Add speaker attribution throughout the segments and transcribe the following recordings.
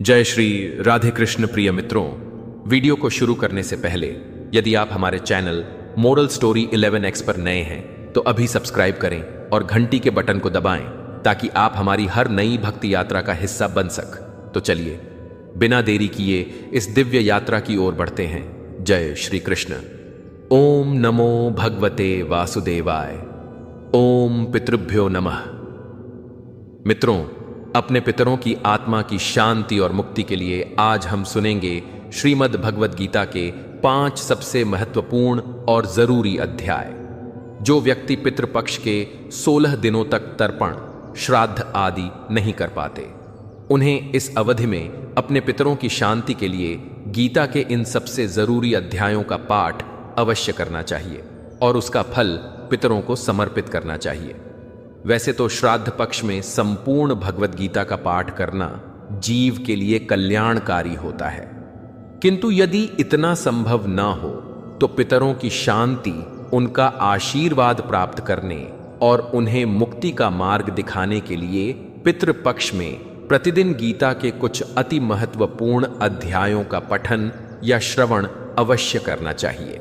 Speaker 1: जय श्री राधे कृष्ण। प्रिय मित्रों, वीडियो को शुरू करने से पहले यदि आप हमारे चैनल मोरल स्टोरी 11x पर नए हैं तो अभी सब्सक्राइब करें और घंटी के बटन को दबाएं ताकि आप हमारी हर नई भक्ति यात्रा का हिस्सा बन सक। तो चलिए बिना देरी किए इस दिव्य यात्रा की ओर बढ़ते हैं। जय श्री कृष्ण। ओम नमो भगवते वासुदेवाय। ओम पितृभ्यो नमः। मित्रों, अपने पितरों की आत्मा की शांति और मुक्ति के लिए आज हम सुनेंगे श्रीमद् भगवद गीता के 5 सबसे महत्वपूर्ण और जरूरी अध्याय। जो व्यक्ति पितृपक्ष के 16 दिनों तक तर्पण, श्राद्ध आदि नहीं कर पाते, उन्हें इस अवधि में अपने पितरों की शांति के लिए गीता के इन सबसे जरूरी अध्यायों का पाठ अवश्य करना चाहिए और उसका फल पितरों को समर्पित करना चाहिए। वैसे तो श्राद्ध पक्ष में संपूर्ण भगवद गीता का पाठ करना जीव के लिए कल्याणकारी होता है, किंतु यदि इतना संभव ना हो तो पितरों की शांति, उनका आशीर्वाद प्राप्त करने और उन्हें मुक्ति का मार्ग दिखाने के लिए पितृपक्ष में प्रतिदिन गीता के कुछ अति महत्वपूर्ण अध्यायों का पठन या श्रवण अवश्य करना चाहिए।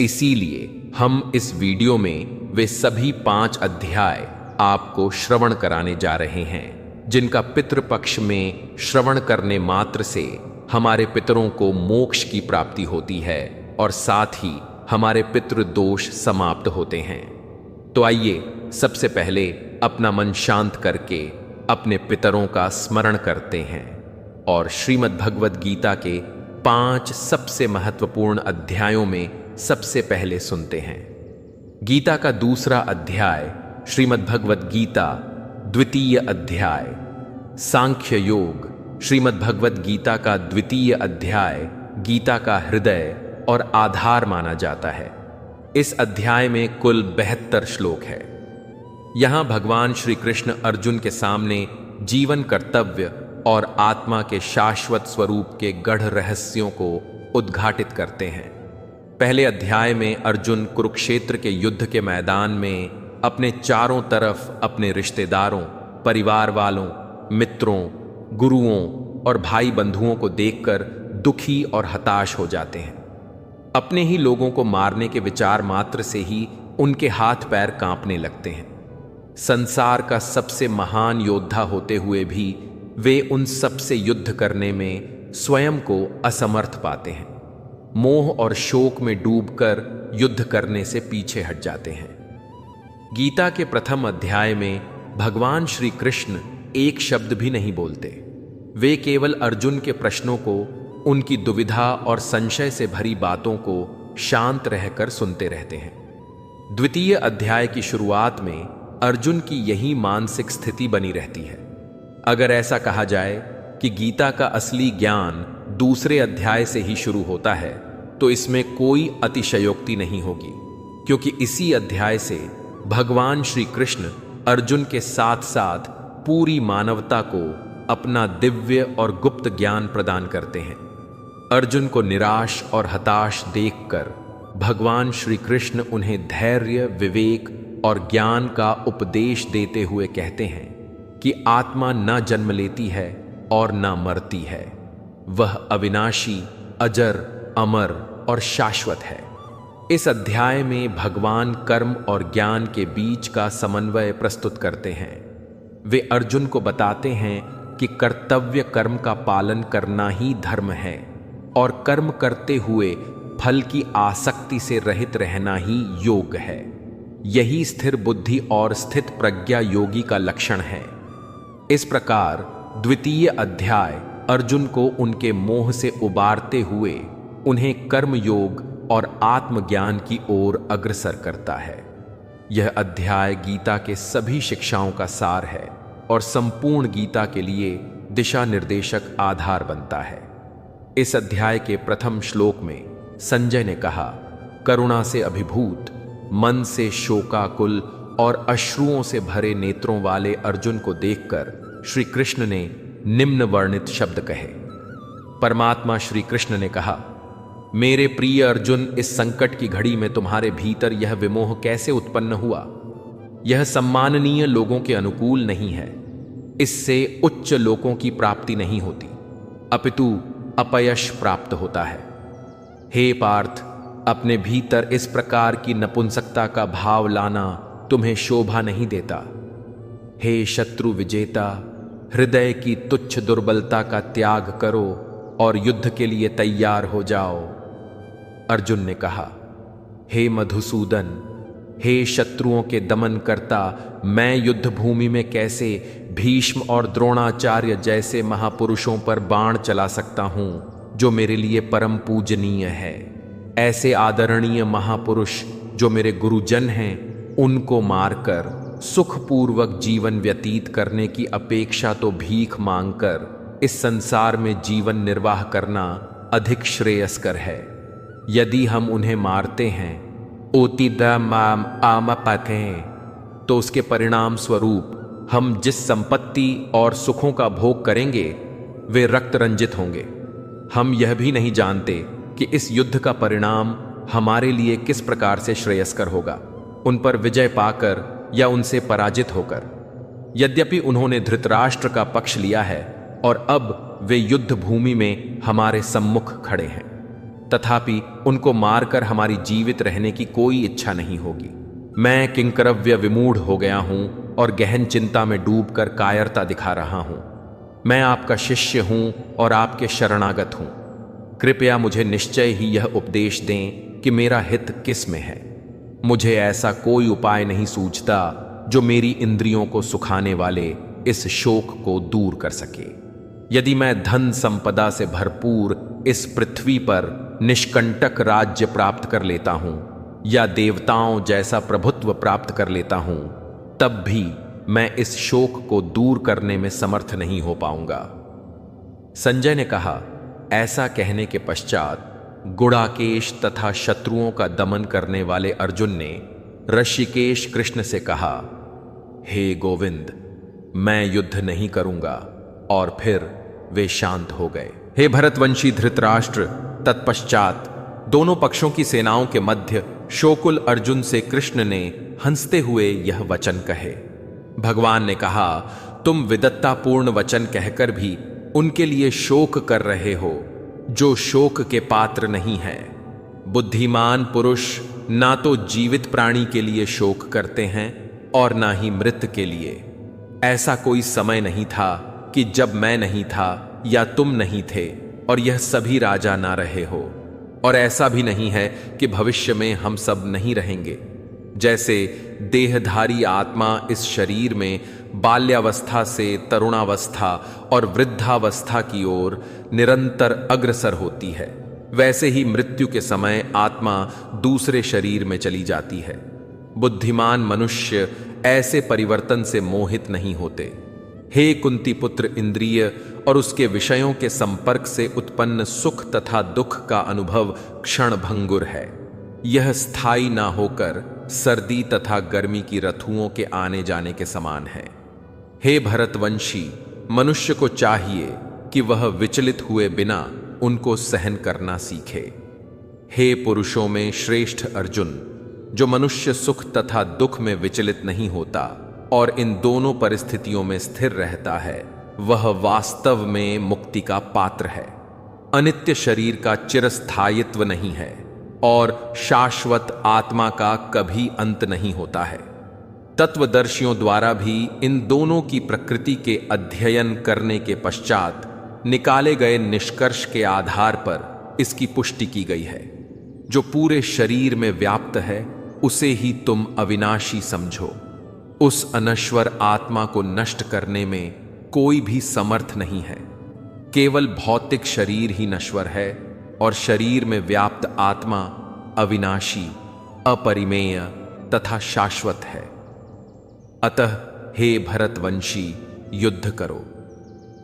Speaker 1: इसीलिए हम इस वीडियो में वे सभी 5 अध्याय आपको श्रवण कराने जा रहे हैं, जिनका पितृपक्ष में श्रवण करने मात्र से हमारे पितरों को मोक्ष की प्राप्ति होती है और साथ ही हमारे पितृ दोष समाप्त होते हैं। तो आइए सबसे पहले अपना मन शांत करके अपने पितरों का स्मरण करते हैं और श्रीमद् भगवद गीता के 5 सबसे महत्वपूर्ण अध्यायों में सबसे पहले सुनते हैं। गीता का दूसरा अध्याय श्रीमद् भगवद गीता द्वितीय अध्याय सांख्य योग। श्रीमद् भगवद गीता का द्वितीय अध्याय गीता का हृदय और आधार माना जाता है। इस अध्याय में कुल 72 श्लोक है। यहां भगवान श्री कृष्ण अर्जुन के सामने जीवन कर्तव्य और आत्मा के शाश्वत स्वरूप के गढ़ रहस्यों को उद्घाटित करते हैं। पहले अध्याय में अर्जुन कुरुक्षेत्र के युद्ध के मैदान में अपने चारों तरफ अपने रिश्तेदारों, परिवार वालों, मित्रों, गुरुओं और भाई बंधुओं को देखकर दुखी और हताश हो जाते हैं। अपने ही लोगों को मारने के विचार मात्र से ही उनके हाथ पैर कांपने लगते हैं। संसार का सबसे महान योद्धा होते हुए भी वे उन सबसे युद्ध करने में स्वयं को असमर्थ पाते हैं। मोह और शोक में डूबकर युद्ध करने से पीछे हट जाते हैं। गीता के प्रथम अध्याय में भगवान श्री कृष्ण एक शब्द भी नहीं बोलते। वे केवल अर्जुन के प्रश्नों को, उनकी दुविधा और संशय से भरी बातों को शांत रहकर सुनते रहते हैं। द्वितीय अध्याय की शुरुआत में अर्जुन की यही मानसिक स्थिति बनी रहती है। अगर ऐसा कहा जाए कि गीता का असली ज्ञान दूसरे अध्याय से ही शुरू होता है तो इसमें कोई अतिशयोक्ति नहीं होगी, क्योंकि इसी अध्याय से भगवान श्री कृष्ण अर्जुन के साथ साथ पूरी मानवता को अपना दिव्य और गुप्त ज्ञान प्रदान करते हैं। अर्जुन को निराश और हताश देखकर भगवान श्री कृष्ण उन्हें धैर्य, विवेक और ज्ञान का उपदेश देते हुए कहते हैं कि आत्मा न जन्म लेती है और न मरती है, वह अविनाशी, अजर, अमर और शाश्वत है। इस अध्याय में भगवान कर्म और ज्ञान के बीच का समन्वय प्रस्तुत करते हैं। वे अर्जुन को बताते हैं कि कर्तव्य कर्म का पालन करना ही धर्म है और कर्म करते हुए फल की आसक्ति से रहित रहना ही योग है। यही स्थिर बुद्धि और स्थित प्रज्ञा योगी का लक्षण है। इस प्रकार द्वितीय अध्याय अर्जुन को उनके मोह से उबारते हुए उन्हें कर्म योग और आत्मज्ञान की ओर अग्रसर करता है। यह अध्याय गीता के सभी शिक्षाओं का सार है और संपूर्ण गीता के लिए दिशा निर्देशक आधार बनता है। इस अध्याय के प्रथम श्लोक में संजय ने कहा, करुणा से अभिभूत, मन से शोकाकुल और अश्रुओं से भरे नेत्रों वाले अर्जुन को देखकर श्री कृष्ण ने निम्न वर्णित शब्द कहे। परमात्मा श्री कृष्ण ने कहा, मेरे प्रिय अर्जुन, इस संकट की घड़ी में तुम्हारे भीतर यह विमोह कैसे उत्पन्न हुआ? यह सम्माननीय लोगों के अनुकूल नहीं है। इससे उच्च लोकों की प्राप्ति नहीं होती। अपितु अपयश प्राप्त होता है। हे पार्थ, अपने भीतर इस प्रकार की नपुंसकता का भाव लाना तुम्हें शोभा नहीं देता। हे शत्रु विजेता, हृदय की तुच्छ दुर्बलता का त्याग करो और युद्ध के लिए तैयार हो जाओ। अर्जुन ने कहा, हे मधुसूदन, हे शत्रुओं के दमन करता, मैं युद्ध भूमि में कैसे भीष्म और द्रोणाचार्य जैसे महापुरुषों पर बाण चला सकता हूं, जो मेरे लिए परम पूजनीय है। ऐसे आदरणीय महापुरुष जो मेरे गुरुजन हैं, उनको मारकर सुखपूर्वक जीवन व्यतीत करने की अपेक्षा तो भीख मांगकर इस संसार में जीवन निर्वाह करना अधिक श्रेयस्कर है। यदि हम उन्हें मारते हैं तो उसके परिणाम स्वरूप हम जिस संपत्ति और सुखों का भोग करेंगे वे रक्त रंजित होंगे। हम यह भी नहीं जानते कि इस युद्ध का परिणाम हमारे लिए किस प्रकार से श्रेयस्कर होगा, उन पर विजय पाकर या उनसे पराजित होकर। यद्यपि उन्होंने धृतराष्ट्र का पक्ष लिया है और अब वे युद्ध भूमि में हमारे सम्मुख खड़े हैं, तथापि उनको मारकर हमारी जीवित रहने की कोई इच्छा नहीं होगी। मैं किंकरव्य विमूढ़ हो गया हूं और गहन चिंता में डूबकर कायरता दिखा रहा हूं। मैं आपका शिष्य हूं और आपके शरणागत हूं। कृपया मुझे निश्चय ही यह उपदेश दें कि मेरा हित किस में है। मुझे ऐसा कोई उपाय नहीं सूझता जो मेरी इंद्रियों को सुखाने वाले इस शोक को दूर कर सके। यदि मैं धन संपदा से भरपूर इस पृथ्वी पर निष्कंटक राज्य प्राप्त कर लेता हूं या देवताओं जैसा प्रभुत्व प्राप्त कर लेता हूं, तब भी मैं इस शोक को दूर करने में समर्थ नहीं हो पाऊंगा। संजय ने कहा, ऐसा कहने के पश्चात गुड़ाकेश तथा शत्रुओं का दमन करने वाले अर्जुन ने ऋषिकेश कृष्ण से कहा, हे गोविंद, मैं युद्ध नहीं करूंगा। और फिर वे शांत हो गए। हे भरतवंशी धृतराष्ट्र, तत्पश्चात दोनों पक्षों की सेनाओं के मध्य शोकुल अर्जुन से कृष्ण ने हंसते हुए यह वचन कहे। भगवान ने कहा, तुम विदत्तापूर्ण वचन कहकर भी उनके लिए शोक कर रहे हो जो शोक के पात्र नहीं है। बुद्धिमान पुरुष ना तो जीवित प्राणी के लिए शोक करते हैं और ना ही मृत के लिए। ऐसा कोई समय नहीं था कि जब मैं नहीं था या तुम नहीं थे और यह सभी राजा ना रहे हो, और ऐसा भी नहीं है कि भविष्य में हम सब नहीं रहेंगे। जैसे देहधारी आत्मा इस शरीर में बाल्यावस्था से तरुणावस्था और वृद्धावस्था की ओर निरंतर अग्रसर होती है, वैसे ही मृत्यु के समय आत्मा दूसरे शरीर में चली जाती है। बुद्धिमान मनुष्य ऐसे परिवर्तन से मोहित नहीं होते। हे कुंती पुत्र, इंद्रिय और उसके विषयों के संपर्क से उत्पन्न सुख तथा दुख का अनुभव क्षण भंगुर है। यह स्थायी ना होकर सर्दी तथा गर्मी की ऋतुओं के आने जाने के समान है। हे भरतवंशी, मनुष्य को चाहिए कि वह विचलित हुए बिना उनको सहन करना सीखे। हे पुरुषों में श्रेष्ठ अर्जुन, जो मनुष्य सुख तथा दुख में विचलित नहीं होता और इन दोनों परिस्थितियों में स्थिर रहता है, वह वास्तव में मुक्ति का पात्र है। अनित्य शरीर का चिरस्थायित्व नहीं है और शाश्वत आत्मा का कभी अंत नहीं होता है। तत्वदर्शियों द्वारा भी इन दोनों की प्रकृति के अध्ययन करने के पश्चात निकाले गए निष्कर्ष के आधार पर इसकी पुष्टि की गई है। जो पूरे शरीर में व्याप्त है उसे ही तुम अविनाशी समझो। उस अनश्वर आत्मा को नष्ट करने में कोई भी समर्थ नहीं है। केवल भौतिक शरीर ही नश्वर है और शरीर में व्याप्त आत्मा अविनाशी, अपरिमेय तथा शाश्वत है। अतः हे भरतवंशी, युद्ध करो।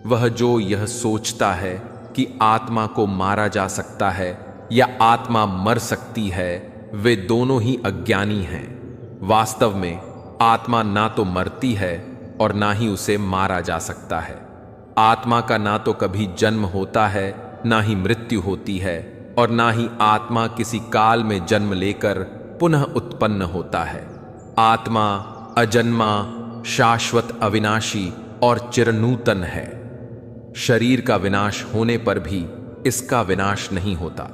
Speaker 1: वह जो यह सोचता है कि आत्मा को मारा जा सकता है या आत्मा मर सकती है, वे दोनों ही अज्ञानी हैं। वास्तव में आत्मा ना तो मरती है और ना ही उसे मारा जा सकता है। आत्मा का ना तो कभी जन्म होता है, ना ही मृत्यु होती है, और ना ही आत्मा किसी काल में जन्म लेकर पुनः उत्पन्न होता है। आत्मा अजन्मा, शाश्वत, अविनाशी और चिरनूतन है। शरीर का विनाश होने पर भी इसका विनाश नहीं होता।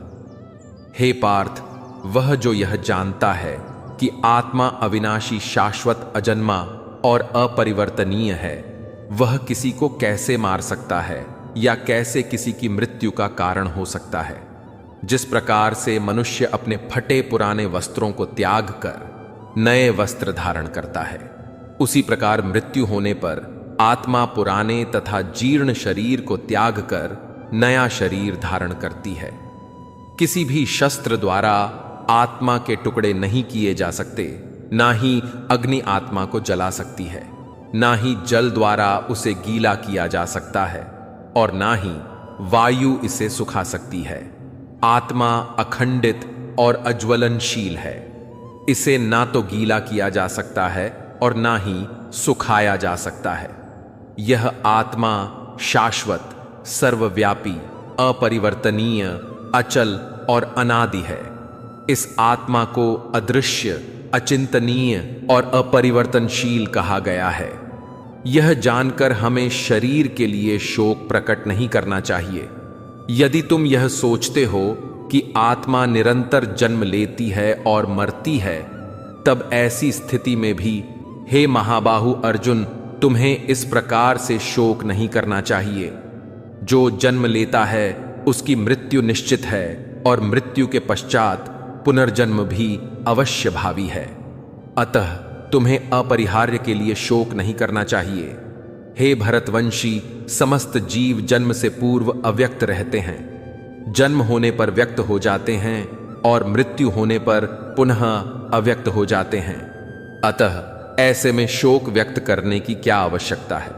Speaker 1: हे पार्थ, वह जो यह जानता है कि आत्मा अविनाशी, शाश्वत, अजन्मा और अपरिवर्तनीय है, वह किसी को कैसे मार सकता है या कैसे किसी की मृत्यु का कारण हो सकता है। जिस प्रकार से मनुष्य अपने फटे पुराने वस्त्रों को त्याग कर नए वस्त्र धारण करता है, उसी प्रकार मृत्यु होने पर आत्मा पुराने तथा जीर्ण शरीर को त्याग कर नया शरीर धारण करती है। किसी भी शस्त्र द्वारा आत्मा के टुकड़े नहीं किए जा सकते, ना ही अग्नि आत्मा को जला सकती है, ना ही जल द्वारा उसे गीला किया जा सकता है और ना ही वायु इसे सुखा सकती है। आत्मा अखंडित और अज्वलनशील है। इसे ना तो गीला किया जा सकता है और ना ही सुखाया जा सकता है। यह आत्मा शाश्वत, सर्वव्यापी, अपरिवर्तनीय, अचल और अनादि है। इस आत्मा को अदृश्य, अचिंतनीय और अपरिवर्तनशील कहा गया है। यह जानकर हमें शरीर के लिए शोक प्रकट नहीं करना चाहिए। यदि तुम यह सोचते हो कि आत्मा निरंतर जन्म लेती है और मरती है, तब ऐसी स्थिति में भी हे महाबाहु अर्जुन, तुम्हें इस प्रकार से शोक नहीं करना चाहिए। जो जन्म लेता है उसकी मृत्यु निश्चित है और मृत्यु के पश्चात पुनर्जन्म भी अवश्य भावी है। अतः तुम्हें अपरिहार्य के लिए शोक नहीं करना चाहिए। हे भरतवंशी, समस्त जीव जन्म से पूर्व अव्यक्त रहते हैं, जन्म होने पर व्यक्त हो जाते हैं और मृत्यु होने पर पुनः अव्यक्त हो जाते हैं। अतः ऐसे में शोक व्यक्त करने की क्या आवश्यकता है।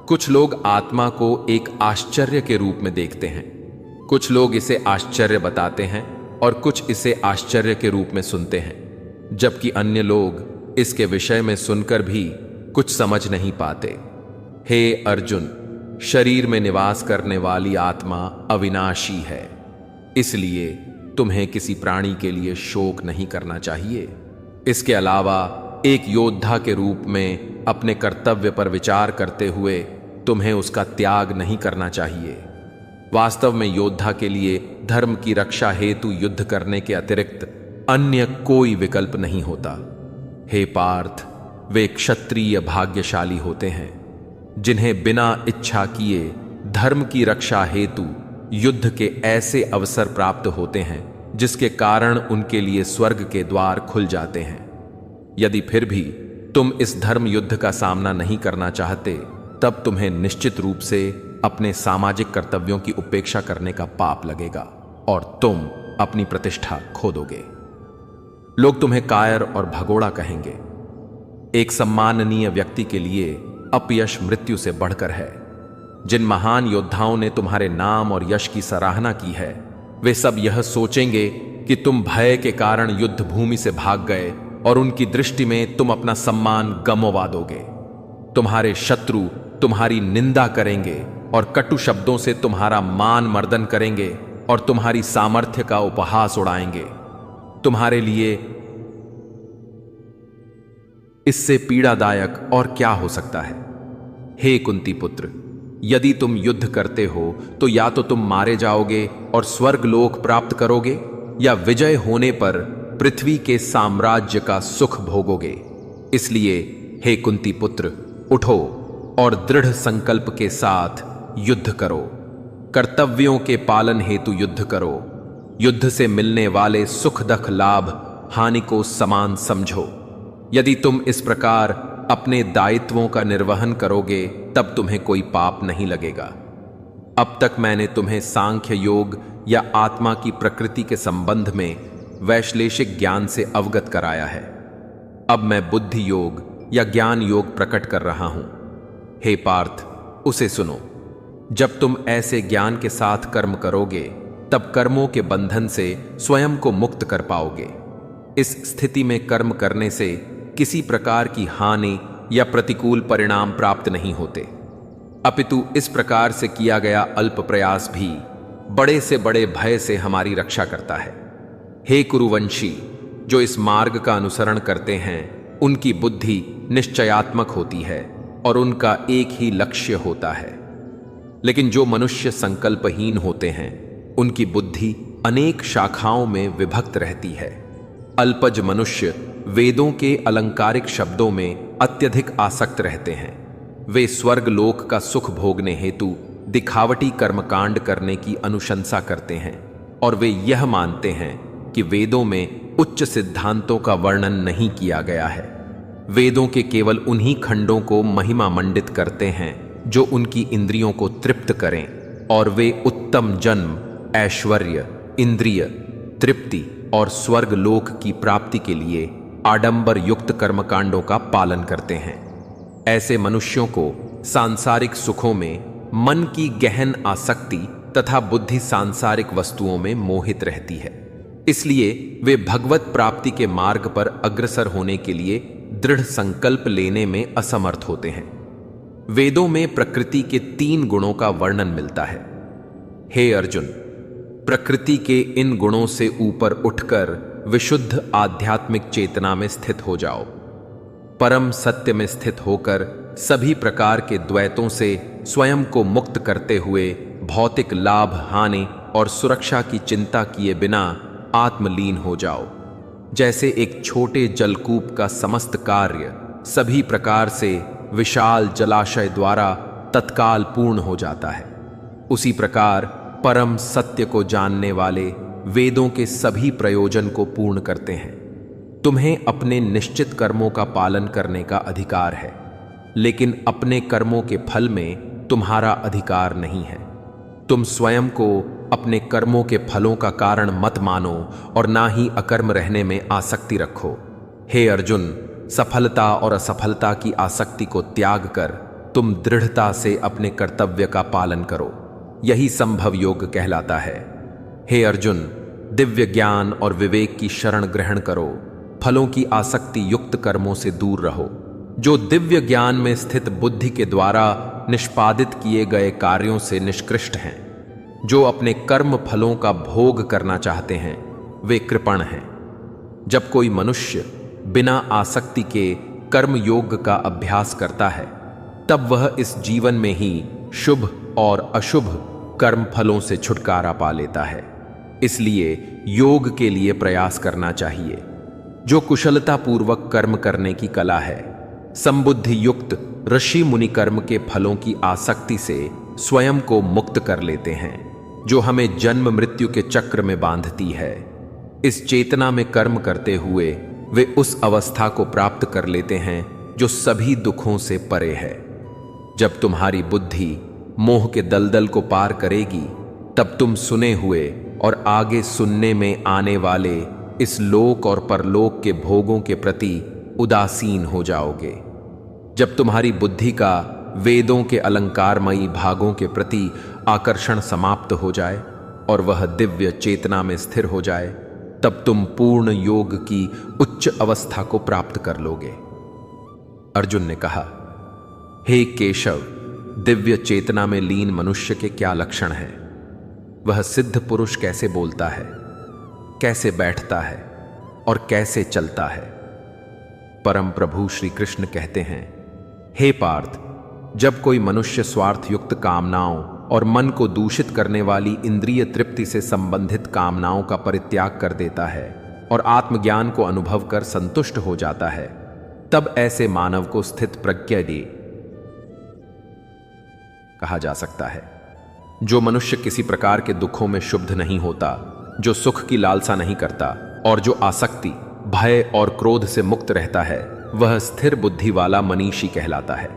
Speaker 1: कुछ लोग आत्मा को एक आश्चर्य के रूप में देखते हैं, कुछ लोग इसे आश्चर्य बताते हैं और कुछ इसे आश्चर्य के रूप में सुनते हैं, जबकि अन्य लोग इसके विषय में सुनकर भी कुछ समझ नहीं पाते। हे अर्जुन, शरीर में निवास करने वाली आत्मा अविनाशी है, इसलिए तुम्हें किसी प्राणी के लिए शोक नहीं करना चाहिए। इसके अलावा एक योद्धा के रूप में अपने कर्तव्य पर विचार करते हुए तुम्हें उसका त्याग नहीं करना चाहिए। वास्तव में योद्धा के लिए धर्म की रक्षा हेतु युद्ध करने के अतिरिक्त अन्य कोई विकल्प नहीं होता। हे पार्थ, वे क्षत्रिय भाग्यशाली होते हैं जिन्हें बिना इच्छा किए धर्म की रक्षा हेतु युद्ध के ऐसे अवसर प्राप्त होते हैं जिसके कारण उनके लिए स्वर्ग के द्वार खुल जाते हैं। यदि फिर भी तुम इस धर्म युद्ध का सामना नहीं करना चाहते, तब तुम्हें निश्चित रूप से अपने सामाजिक कर्तव्यों की उपेक्षा करने का पाप लगेगा और तुम अपनी प्रतिष्ठा खो दोगे। लोग तुम्हें कायर और भगोड़ा कहेंगे। एक सम्माननीय व्यक्ति के लिए अपयश मृत्यु से बढ़कर है। जिन महान योद्धाओं ने तुम्हारे नाम और यश की सराहना की है, वे सब यह सोचेंगे कि तुम भय के कारण युद्ध भूमि से भाग गए और उनकी दृष्टि में तुम अपना सम्मान गंवा दोगे। तुम्हारे शत्रु तुम्हारी निंदा करेंगे और कटु शब्दों से तुम्हारा मान मर्दन करेंगे और तुम्हारी सामर्थ्य का उपहास उड़ाएंगे। तुम्हारे लिए इससे पीड़ादायक और क्या हो सकता है। हे कुंती पुत्र, यदि तुम युद्ध करते हो तो या तो तुम मारे जाओगे और स्वर्ग लोक प्राप्त करोगे, या विजय होने पर पृथ्वी के साम्राज्य का सुख भोगोगे। इसलिए हे कुंती पुत्र, उठो और दृढ़ संकल्प के साथ युद्ध करो। कर्तव्यों के पालन हेतु युद्ध करो। युद्ध से मिलने वाले सुख दुख लाभ हानि को समान समझो। यदि तुम इस प्रकार अपने दायित्वों का निर्वहन करोगे, तब तुम्हें कोई पाप नहीं लगेगा। अब तक मैंने तुम्हें सांख्य योग या आत्मा की प्रकृति के संबंध में वैश्लेषिक ज्ञान से अवगत कराया है। अब मैं बुद्धि योग या ज्ञान योग प्रकट कर रहा हूं। हे पार्थ, उसे सुनो। जब तुम ऐसे ज्ञान के साथ कर्म करोगे, तब कर्मों के बंधन से स्वयं को मुक्त कर पाओगे। इस स्थिति में कर्म करने से किसी प्रकार की हानि या प्रतिकूल परिणाम प्राप्त नहीं होते, अपितु इस प्रकार से किया गया अल्प प्रयास भी बड़े से बड़े भय से हमारी रक्षा करता है। हे कुरुवंशी, जो इस मार्ग का अनुसरण करते हैं, उनकी बुद्धि निश्चयात्मक होती है और उनका एक ही लक्ष्य होता है। लेकिन जो मनुष्य संकल्पहीन होते हैं उनकी बुद्धि अनेक शाखाओं में विभक्त रहती है। अल्पज मनुष्य वेदों के अलंकारिक शब्दों में अत्यधिक आसक्त रहते हैं। वे स्वर्ग लोक का सुख भोगने हेतु दिखावटी कर्मकांड करने की अनुशंसा करते हैं और वे यह मानते हैं कि वेदों में उच्च सिद्धांतों का वर्णन नहीं किया गया है। वेदों के केवल उन्हीं खंडों को महिमा मंडित करते हैं जो उनकी इंद्रियों को तृप्त करें, और वे उत्तम जन्म, ऐश्वर्य, इंद्रिय तृप्ति और स्वर्ग लोक की प्राप्ति के लिए आडंबर युक्त कर्मकांडों का पालन करते हैं। ऐसे मनुष्यों को सांसारिक सुखों में मन की गहन आसक्ति तथा बुद्धि सांसारिक वस्तुओं में मोहित रहती है। इसलिए वे भगवत प्राप्ति के मार्ग पर अग्रसर होने के लिए दृढ़ संकल्प लेने में असमर्थ होते हैं। वेदों में प्रकृति के 3 गुणों का वर्णन मिलता है। हे अर्जुन, प्रकृति के इन गुणों से ऊपर उठकर विशुद्ध आध्यात्मिक चेतना में स्थित हो जाओ। परम सत्य में स्थित होकर सभी प्रकार के द्वैतों से स्वयं को मुक्त करते हुए भौतिक लाभ, हानि और सुरक्षा की चिंता किए बिना आत्मलीन हो जाओ। जैसे एक छोटे जलकूप का समस्त कार्य सभी प्रकार से विशाल जलाशय द्वारा तत्काल पूर्ण हो जाता है, उसी प्रकार परम सत्य को जानने वाले वेदों के सभी प्रयोजन को पूर्ण करते हैं। तुम्हें अपने निश्चित कर्मों का पालन करने का अधिकार है, लेकिन अपने कर्मों के फल में तुम्हारा अधिकार नहीं है। तुम स्वयं को अपने कर्मों के फलों का कारण मत मानो और ना ही अकर्म रहने में आसक्ति रखो। हे अर्जुन, सफलता और असफलता की आसक्ति को त्याग कर तुम दृढ़ता से अपने कर्तव्य का पालन करो। यही संभव योग कहलाता है। हे अर्जुन, दिव्य ज्ञान और विवेक की शरण ग्रहण करो। फलों की आसक्ति युक्त कर्मों से दूर रहो। जो दिव्य ज्ञान में स्थित बुद्धि के द्वारा निष्पादित किए गए कार्यों से निष्कृष्ट हैं, जो अपने कर्म फलों का भोग करना चाहते हैं, वे कृपण हैं। जब कोई मनुष्य बिना आसक्ति के कर्म योग का अभ्यास करता है, तब वह इस जीवन में ही शुभ और अशुभ कर्म फलों से छुटकारा पा लेता है। इसलिए योग के लिए प्रयास करना चाहिए, जो कुशलता पूर्वक कर्म करने की कला है। संबुद्धि युक्त ऋषि मुनि कर्म के फलों की आसक्ति से स्वयं को मुक्त कर लेते हैं, जो हमें जन्म मृत्यु के चक्र में बांधती है। इस चेतना में कर्म करते हुए वे उस अवस्था को प्राप्त कर लेते हैं जो सभी दुखों से परे है। जब तुम्हारी बुद्धि मोह के दलदल को पार करेगी, तब तुम सुने हुए और आगे सुनने में आने वाले इस लोक और परलोक के भोगों के प्रति उदासीन हो जाओगे। जब तुम्हारी बुद्धि का वेदों के अलंकारमयी भागों के प्रति आकर्षण समाप्त हो जाए और वह दिव्य चेतना में स्थिर हो जाए, तब तुम पूर्ण योग की उच्च अवस्था को प्राप्त कर लोगे। अर्जुन ने कहा, हे केशव, दिव्य चेतना में लीन मनुष्य के क्या लक्षण हैं? वह सिद्ध पुरुष कैसे बोलता है, कैसे बैठता है और कैसे चलता है? परम प्रभु श्री कृष्ण कहते हैं, हे पार्थ, जब कोई मनुष्य स्वार्थ युक्त कामनाओं और मन को दूषित करने वाली इंद्रिय तृप्ति से संबंधित कामनाओं का परित्याग कर देता है और आत्मज्ञान को अनुभव कर संतुष्ट हो जाता है, तब ऐसे मानव को स्थित प्रज्ञ कहा जा सकता है। जो मनुष्य किसी प्रकार के दुखों में शुद्ध नहीं होता, जो सुख की लालसा नहीं करता और जो आसक्ति, भय और क्रोध से मुक्त रहता है, वह स्थिर बुद्धि वाला मनीषी कहलाता है।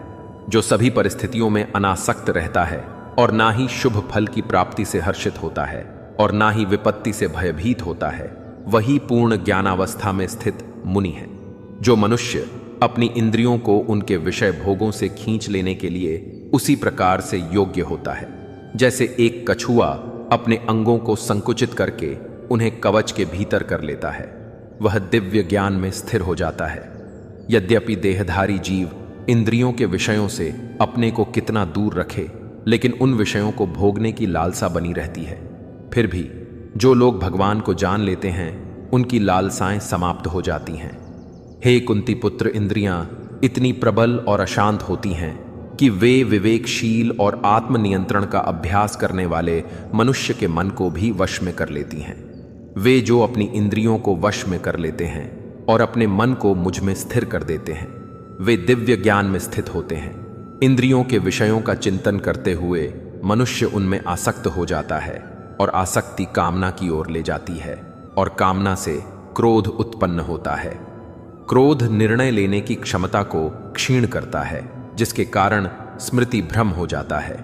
Speaker 1: जो सभी परिस्थितियों में अनासक्त रहता है और ना ही शुभ फल की प्राप्ति से हर्षित होता है और ना ही विपत्ति से भयभीत होता है, वही पूर्ण ज्ञानावस्था में स्थित मुनि है। जो मनुष्य अपनी इंद्रियों को उनके विषय भोगों से खींच लेने के लिए उसी प्रकार से योग्य होता है, जैसे एक कछुआ अपने अंगों को संकुचित करके उन्हें कवच के भीतर कर लेता है, वह दिव्य ज्ञान में स्थिर हो जाता है। यद्यपि देहधारी जीव इंद्रियों के विषयों से अपने को कितना दूर रखे, लेकिन उन विषयों को भोगने की लालसा बनी रहती है। फिर भी जो लोग भगवान को जान लेते हैं, उनकी लालसाएं समाप्त हो जाती हैं। हे कुंती पुत्र, इंद्रियां इतनी प्रबल और अशांत होती हैं कि वे विवेकशील और आत्मनियंत्रण का अभ्यास करने वाले मनुष्य के मन को भी वश में कर लेती हैं। वे जो अपनी इंद्रियों को वश में कर लेते हैं और अपने मन को मुझ में स्थिर कर देते हैं, वे दिव्य ज्ञान में स्थित होते हैं। इंद्रियों के विषयों का चिंतन करते हुए मनुष्य उनमें आसक्त हो जाता है और आसक्ति कामना की ओर ले जाती है और कामना से क्रोध उत्पन्न होता है। क्रोध निर्णय लेने की क्षमता को क्षीण करता है, जिसके कारण स्मृति भ्रम हो जाता है।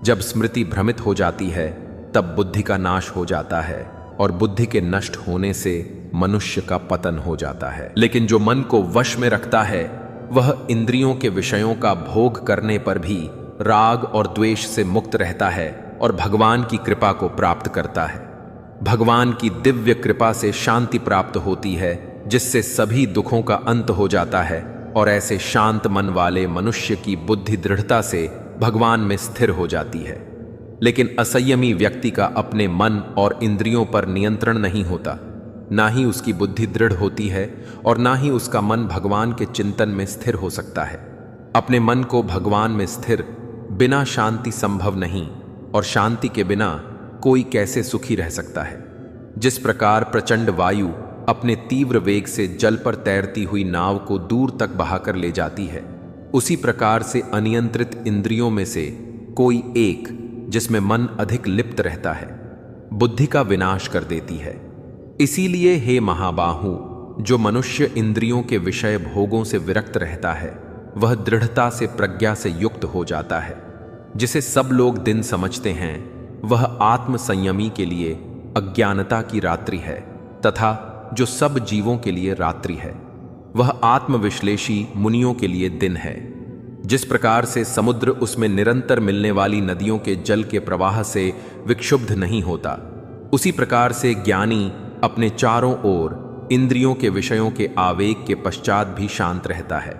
Speaker 1: जब स्मृति भ्रमित हो जाती है तब बुद्धि का नाश हो जाता है और बुद्धि के नष्ट होने से मनुष्य का पतन हो जाता है। लेकिन जो मन को वश में रखता है वह इंद्रियों के विषयों का भोग करने पर भी राग और द्वेष से मुक्त रहता है और भगवान की कृपा को प्राप्त करता है। भगवान की दिव्य कृपा से शांति प्राप्त होती है, जिससे सभी दुखों का अंत हो जाता है और ऐसे शांत मन वाले मनुष्य की बुद्धि दृढ़ता से भगवान में स्थिर हो जाती है। लेकिन असंयमी व्यक्ति का अपने मन और इंद्रियों पर नियंत्रण नहीं होता, ना ही उसकी बुद्धि दृढ़ होती है और ना ही उसका मन भगवान के चिंतन में स्थिर हो सकता है। अपने मन को भगवान में स्थिर बिना शांति संभव नहीं, और शांति के बिना कोई कैसे सुखी रह सकता है। जिस प्रकार प्रचंड वायु अपने तीव्र वेग से जल पर तैरती हुई नाव को दूर तक बहाकर ले जाती है, उसी प्रकार से अनियंत्रित इंद्रियों में से कोई एक, जिसमें मन अधिक लिप्त रहता है, बुद्धि का विनाश कर देती है। इसीलिए हे महाबाहु, जो मनुष्य इंद्रियों के विषय भोगों से विरक्त रहता है वह दृढ़ता से प्रज्ञा से युक्त हो जाता है। जिसे सब लोग दिन समझते हैं वह आत्म संयमी के लिए अज्ञानता की रात्रि है, तथा जो सब जीवों के लिए रात्रि है वह आत्मविश्लेषी मुनियों के लिए दिन है। जिस प्रकार से समुद्र उसमें निरंतर मिलने वाली नदियों के जल के प्रवाह से विक्षुब्ध नहीं होता, उसी प्रकार से ज्ञानी अपने चारों ओर इंद्रियों के विषयों के आवेग के पश्चात भी शांत रहता है,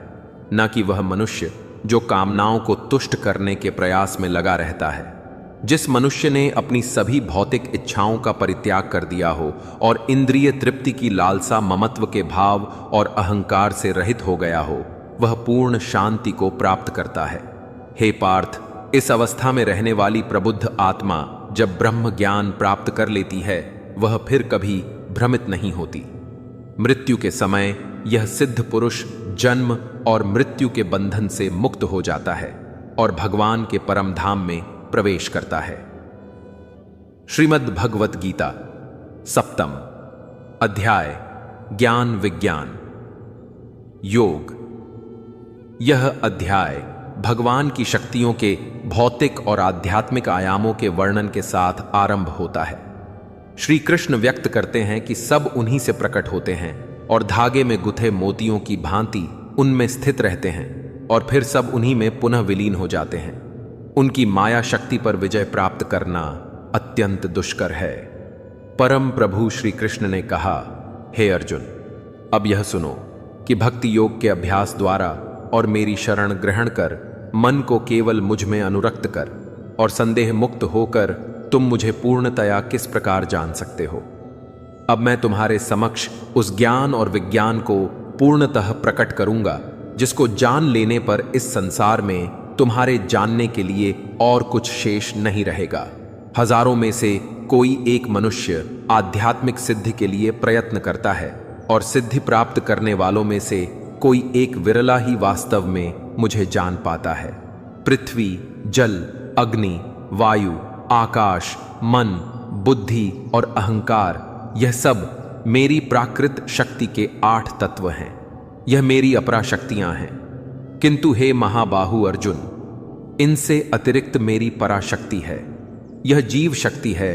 Speaker 1: न कि वह मनुष्य जो कामनाओं को तुष्ट करने के प्रयास में लगा रहता है। जिस मनुष्य ने अपनी सभी भौतिक इच्छाओं का परित्याग कर दिया हो और इंद्रिय तृप्ति की लालसा, ममत्व के भाव और अहंकार से रहित हो गया हो, वह पूर्ण शांति को प्राप्त करता है। हे पार्थ, इस अवस्था में रहने वाली प्रबुद्ध आत्मा जब ब्रह्म ज्ञान प्राप्त कर लेती है वह फिर कभी भ्रमित नहीं होती। मृत्यु के समय यह सिद्ध पुरुष जन्म और मृत्यु के बंधन से मुक्त हो जाता है और भगवान के परम धाम में प्रवेश करता है। श्रीमद् भगवत गीता सप्तम अध्याय ज्ञान विज्ञान योग। यह अध्याय भगवान की शक्तियों के भौतिक और आध्यात्मिक आयामों के वर्णन के साथ आरंभ होता है। श्री कृष्ण व्यक्त करते हैं कि सब उन्हीं से प्रकट होते हैं और धागे में गुथे मोतियों की भांति उनमें स्थित रहते हैं और फिर सब उन्हीं में पुनः विलीन हो जाते हैं। उनकी माया शक्ति पर विजय प्राप्त करना अत्यंत दुष्कर है। परम प्रभु श्री कृष्ण ने कहा, हे अर्जुन, अब यह सुनो कि भक्ति योग के अभ्यास द्वारा और मेरी शरण ग्रहण कर मन को केवल मुझ में अनुरक्त कर और संदेह मुक्त होकर तुम मुझे पूर्णतया किस प्रकार जान सकते हो। अब मैं तुम्हारे समक्ष उस ज्ञान और विज्ञान को पूर्णतः प्रकट करूंगा जिसको जान लेने पर इस संसार में तुम्हारे जानने के लिए और कुछ शेष नहीं रहेगा। हजारों में से कोई एक मनुष्य आध्यात्मिक सिद्धि के लिए प्रयत्न करता है और सिद्धि प्राप्त करने वालों में से कोई एक विरला ही वास्तव में मुझे जान पाता है। पृथ्वी, जल, अग्नि, वायु, आकाश, मन, बुद्धि और अहंकार, यह सब मेरी प्राकृत शक्ति के 8 तत्व हैं। यह मेरी अपरा शक्तियां हैं। किंतु हे महाबाहु अर्जुन, इनसे अतिरिक्त मेरी पराशक्ति है। यह जीव शक्ति है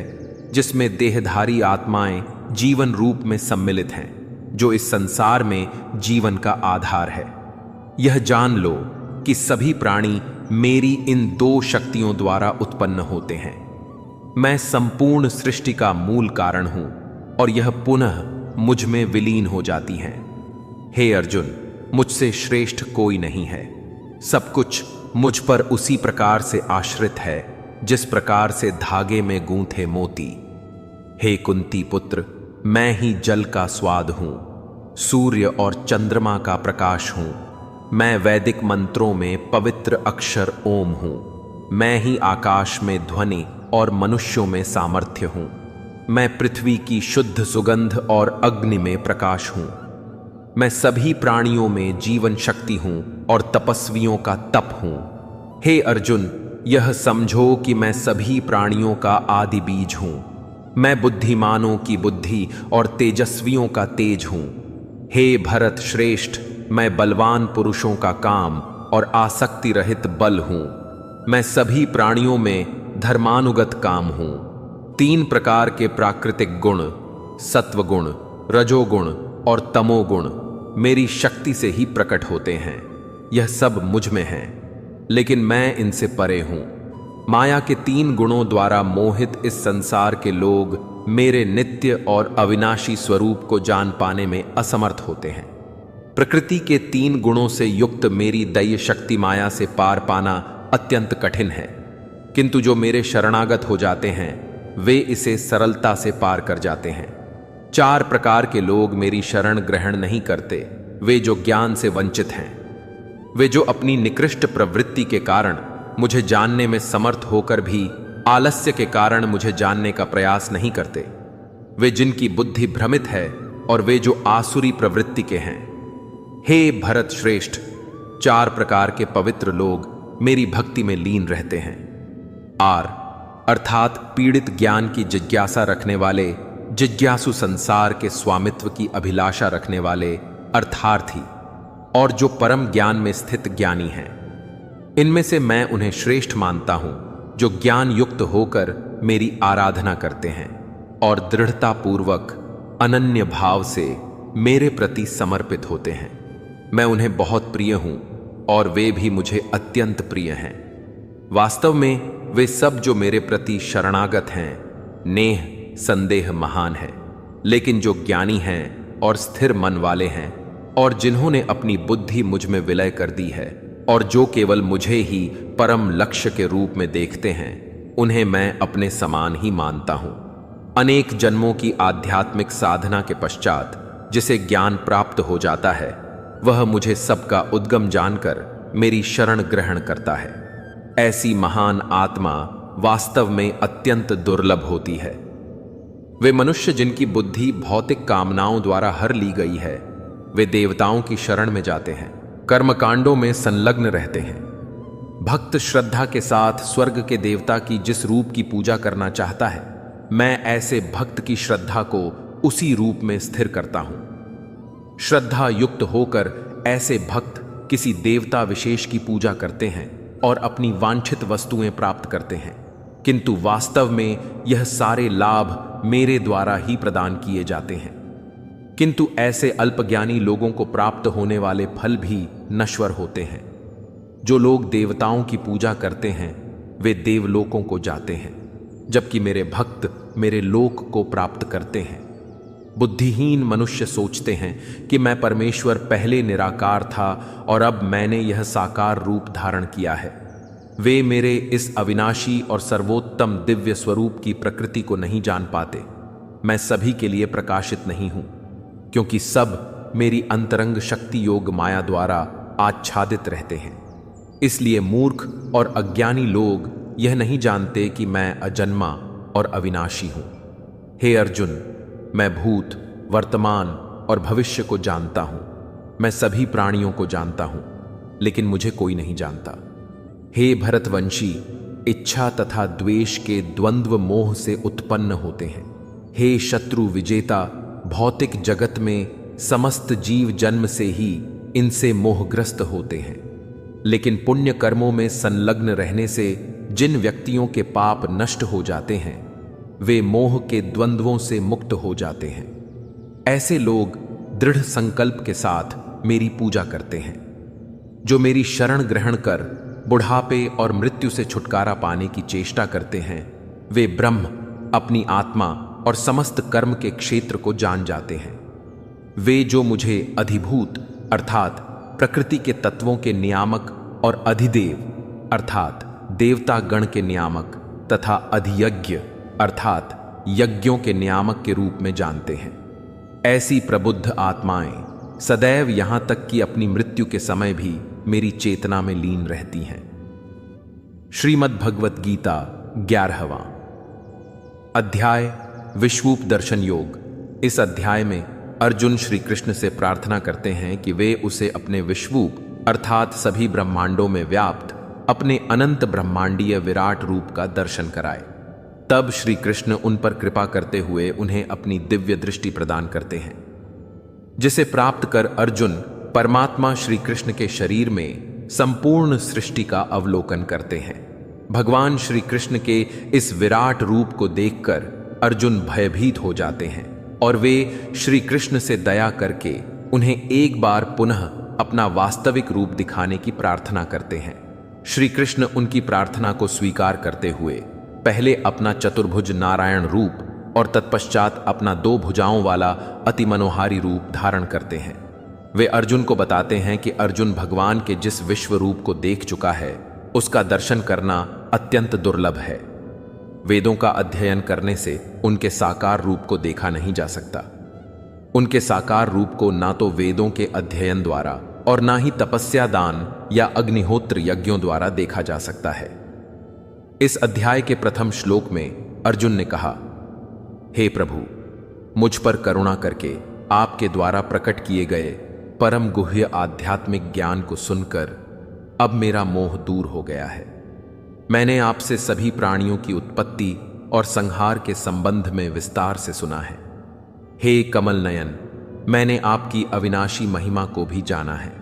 Speaker 1: जिसमें देहधारी आत्माएं जीवन रूप में सम्मिलित हैं, जो इस संसार में जीवन का आधार है। यह जान लो कि सभी प्राणी मेरी इन 2 शक्तियों द्वारा उत्पन्न होते हैं। मैं संपूर्ण सृष्टि का मूल कारण हूं और यह पुनः मुझ में विलीन हो जाती हैं। हे अर्जुन, मुझसे श्रेष्ठ कोई नहीं है। सब कुछ मुझ पर उसी प्रकार से आश्रित है जिस प्रकार से धागे में गूंथे मोती। हे कुंती पुत्र, मैं ही जल का स्वाद हूं, सूर्य और चंद्रमा का प्रकाश हूं, मैं वैदिक मंत्रों में पवित्र अक्षर ओम हूं। मैं ही आकाश में ध्वनि और मनुष्यों में सामर्थ्य हूं। मैं पृथ्वी की शुद्ध सुगंध और अग्नि में प्रकाश हूं। मैं सभी प्राणियों में जीवन शक्ति हूं और तपस्वियों का तप हूं। हे अर्जुन, यह समझो कि मैं सभी प्राणियों का आदि बीज हूं। मैं बुद्धिमानों की बुद्धि और तेजस्वियों का तेज हूं। हे भरत श्रेष्ठ, मैं बलवान पुरुषों का काम और आसक्ति रहित बल हूं। मैं सभी प्राणियों में धर्मानुगत काम हूं। 3 प्रकार के प्राकृतिक गुण, सत्वगुण, रजोगुण और तमोगुण मेरी शक्ति से ही प्रकट होते हैं। यह सब मुझ में है, लेकिन मैं इनसे परे हूं। माया के 3 गुणों द्वारा मोहित इस संसार के लोग मेरे नित्य और अविनाशी स्वरूप को जान पाने में असमर्थ होते हैं। प्रकृति के 3 गुणों से युक्त मेरी दैय शक्ति माया से पार पाना अत्यंत कठिन है, किंतु जो मेरे शरणागत हो जाते हैं वे इसे सरलता से पार कर जाते हैं। 4 प्रकार के लोग मेरी शरण ग्रहण नहीं करते। वे जो ज्ञान से वंचित हैं, वे जो अपनी निकृष्ट प्रवृत्ति के कारण मुझे जानने में समर्थ होकर भी आलस्य के कारण मुझे जानने का प्रयास नहीं करते। वे जिनकी बुद्धि भ्रमित है और वे जो आसुरी प्रवृत्ति के हैं। हे भरत श्रेष्ठ, 4 प्रकार के पवित्र लोग मेरी भक्ति में लीन रहते हैं। आर अर्थात पीड़ित ज्ञान की जिज्ञासा रखने वाले, जिज्ञासु संसार के स्वामित्व की अभिलाषा रखने वाले अर्थार्थी और जो परम ज्ञान में स्थित ज्ञानी हैं। इनमें से मैं उन्हें श्रेष्ठ मानता हूं जो ज्ञान युक्त होकर मेरी आराधना करते हैं और दृढ़ता पूर्वक अनन्य भाव से मेरे प्रति समर्पित होते हैं। मैं उन्हें बहुत प्रिय हूं और वे भी मुझे अत्यंत प्रिय हैं। वास्तव में वे सब जो मेरे प्रति शरणागत हैं, नेह संदेह महान है, लेकिन जो ज्ञानी हैं और स्थिर मन वाले हैं और जिन्होंने अपनी बुद्धि मुझ में विलय कर दी है और जो केवल मुझे ही परम लक्ष्य के रूप में देखते हैं, उन्हें मैं अपने समान ही मानता हूं। अनेक जन्मों की आध्यात्मिक साधना के पश्चात जिसे ज्ञान प्राप्त हो जाता है, वह मुझे सबका उद्गम जानकर मेरी शरण ग्रहण करता है। ऐसी महान आत्मा वास्तव में अत्यंत दुर्लभ होती है। वे मनुष्य जिनकी बुद्धि भौतिक कामनाओं द्वारा हर ली गई है, वे देवताओं की शरण में जाते हैं, कर्मकांडों में संलग्न रहते हैं। भक्त श्रद्धा के साथ स्वर्ग के देवता की जिस रूप की पूजा करना चाहता है, मैं ऐसे भक्त की श्रद्धा को उसी रूप में स्थिर करता हूं। श्रद्धा युक्त होकर ऐसे भक्त किसी देवता विशेष की पूजा करते हैं और अपनी वांछित वस्तुएं प्राप्त करते हैं, किंतु वास्तव में यह सारे लाभ मेरे द्वारा ही प्रदान किए जाते हैं। किंतु ऐसे अल्पज्ञानी लोगों को प्राप्त होने वाले फल भी नश्वर होते हैं। जो लोग देवताओं की पूजा करते हैं वे देवलोकों को जाते हैं, जबकि मेरे भक्त मेरे लोक को प्राप्त करते हैं। बुद्धिहीन मनुष्य सोचते हैं कि मैं परमेश्वर पहले निराकार था और अब मैंने यह साकार रूप धारण किया है। वे मेरे इस अविनाशी और सर्वोत्तम दिव्य स्वरूप की प्रकृति को नहीं जान पाते। मैं सभी के लिए प्रकाशित नहीं हूं, क्योंकि सब मेरी अंतरंग शक्ति योग माया द्वारा आच्छादित रहते हैं। इसलिए मूर्ख और अज्ञानी लोग यह नहीं जानते कि मैं अजन्मा और अविनाशी हूं। हे अर्जुन, मैं भूत, वर्तमान और भविष्य को जानता हूं। मैं सभी प्राणियों को जानता हूं, लेकिन मुझे कोई नहीं जानता। हे भरतवंशी, इच्छा तथा द्वेष के द्वंद्व मोह से उत्पन्न होते हैं। हे शत्रु विजेता, भौतिक जगत में समस्त जीव जन्म से ही इनसे मोहग्रस्त होते हैं, लेकिन पुण्य कर्मों में संलग्न रहने से जिन व्यक्तियों के पाप नष्ट हो जाते हैं, वे मोह के द्वंद्वों से मुक्त हो जाते हैं। ऐसे लोग दृढ़ संकल्प के साथ मेरी पूजा करते हैं। जो मेरी शरण ग्रहण कर बुढ़ापे और मृत्यु से छुटकारा पाने की चेष्टा करते हैं, वे ब्रह्म, अपनी आत्मा और समस्त कर्म के क्षेत्र को जान जाते हैं। वे जो मुझे अधिभूत अर्थात प्रकृति के तत्वों के नियामक और अधिदेव अर्थात देवता गण के नियामक तथा अधियज्ञ अर्थात यज्ञों के नियामक के रूप में जानते हैं। ऐसी प्रबुद्ध आत्माएं सदैव यहां तक कि अपनी मृत्यु के समय भी मेरी चेतना में लीन रहती हैं। श्रीमद् भगवत गीता 11वां अध्याय विश्वूप दर्शन योग। इस अध्याय में अर्जुन श्री कृष्ण से प्रार्थना करते हैं कि वे उसे अपने विश्वूप अर्थात सभी ब्रह्मांडों में व्याप्त अपने अनंत ब्रह्मांडीय विराट रूप का दर्शन कराए। तब श्री कृष्ण उन पर कृपा करते हुए उन्हें अपनी दिव्य दृष्टि प्रदान करते हैं, जिसे प्राप्त कर अर्जुन परमात्मा श्री कृष्ण के शरीर में संपूर्ण सृष्टि का अवलोकन करते हैं। भगवान श्री कृष्ण के इस विराट रूप को देखकर अर्जुन भयभीत हो जाते हैं और वे श्री कृष्ण से दया करके उन्हें एक बार पुनः अपना वास्तविक रूप दिखाने की प्रार्थना करते हैं। श्री कृष्ण उनकी प्रार्थना को स्वीकार करते हुए पहले अपना चतुर्भुज नारायण रूप और तत्पश्चात अपना 2 भुजाओं वाला अति मनोहारी रूप धारण करते हैं। वे अर्जुन को बताते हैं कि अर्जुन भगवान के जिस विश्व रूप को देख चुका है उसका दर्शन करना अत्यंत दुर्लभ है। वेदों का अध्ययन करने से उनके साकार रूप को देखा नहीं जा सकता। उनके साकार रूप को ना तो वेदों के अध्ययन द्वारा और ना ही तपस्या, दान या अग्निहोत्र यज्ञों द्वारा देखा जा सकता है। इस अध्याय के प्रथम श्लोक में अर्जुन ने कहा, हे प्रभु, मुझ पर करुणा करके आपके द्वारा प्रकट किए गए परम गुह्य आध्यात्मिक ज्ञान को सुनकर अब मेरा मोह दूर हो गया है। मैंने आपसे सभी प्राणियों की उत्पत्ति और संहार के संबंध में विस्तार से सुना है। हे कमल नयन, मैंने आपकी अविनाशी महिमा को भी जाना है।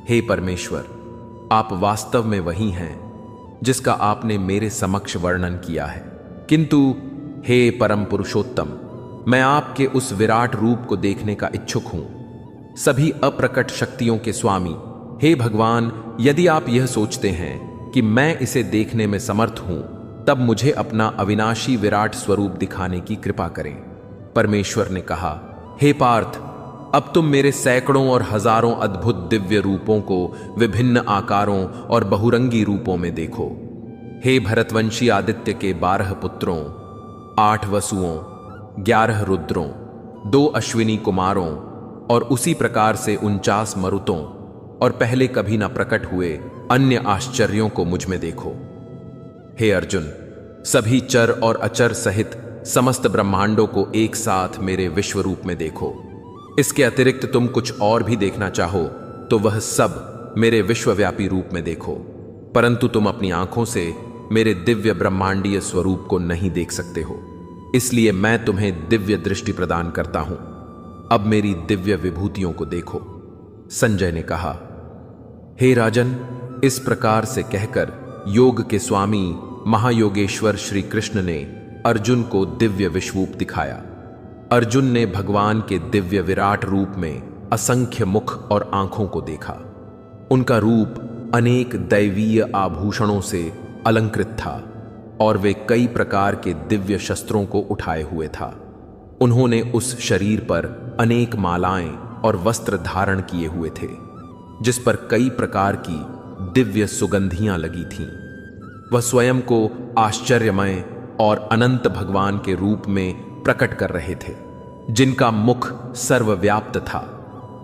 Speaker 1: हे परमेश्वर, आप वास्तव में वही हैं जिसका आपने मेरे समक्ष वर्णन किया है। किंतु हे परम पुरुषोत्तम, मैं आपके उस विराट रूप को देखने का इच्छुक हूं। सभी अप्रकट शक्तियों के स्वामी हे भगवान, यदि आप यह सोचते हैं कि मैं इसे देखने में समर्थ हूं, तब मुझे अपना अविनाशी विराट स्वरूप दिखाने की कृपा करें। परमेश्वर ने कहा, हे पार्थ, अब तुम मेरे सैकड़ों और हजारों अद्भुत दिव्य रूपों को विभिन्न आकारों और बहुरंगी रूपों में देखो। हे भरतवंशी आदित्य के 12 पुत्रों, 8 वसुओं, 11 रुद्रों, 2 अश्विनी कुमारों और उसी प्रकार से 49 मरुतों और पहले कभी न प्रकट हुए अन्य आश्चर्यों को मुझ में देखो। हे अर्जुन, सभी चर और अचर सहित समस्त ब्रह्मांडों को एक साथ मेरे विश्व रूप में देखो। इसके अतिरिक्त तुम कुछ और भी देखना चाहो तो वह सब मेरे विश्वव्यापी रूप में देखो, परंतु तुम अपनी आंखों से मेरे दिव्य ब्रह्मांडीय स्वरूप को नहीं देख सकते हो। इसलिए मैं तुम्हें दिव्य दृष्टि प्रदान करता हूं। अब मेरी दिव्य विभूतियों को देखो। संजय ने कहा, हे राजन, इस प्रकार से कहकर योग के स्वामी महायोगेश्वर श्री कृष्ण ने अर्जुन को दिव्य विश्वरूप दिखाया। अर्जुन ने भगवान के दिव्य विराट रूप में असंख्य मुख और आंखों को देखा। उनका रूप अनेक दैवीय आभूषणों से अलंकृत था और वे कई प्रकार के दिव्य शस्त्रों को उठाए हुए था। उन्होंने उस शरीर पर अनेक मालाएं और वस्त्र धारण किए हुए थे, जिस पर कई प्रकार की दिव्य सुगंधियां लगी थीं। वह स्वयं को आश्चर्यमय और अनंत भगवान के रूप में प्रकट कर रहे थे, जिनका मुख सर्वव्याप्त था।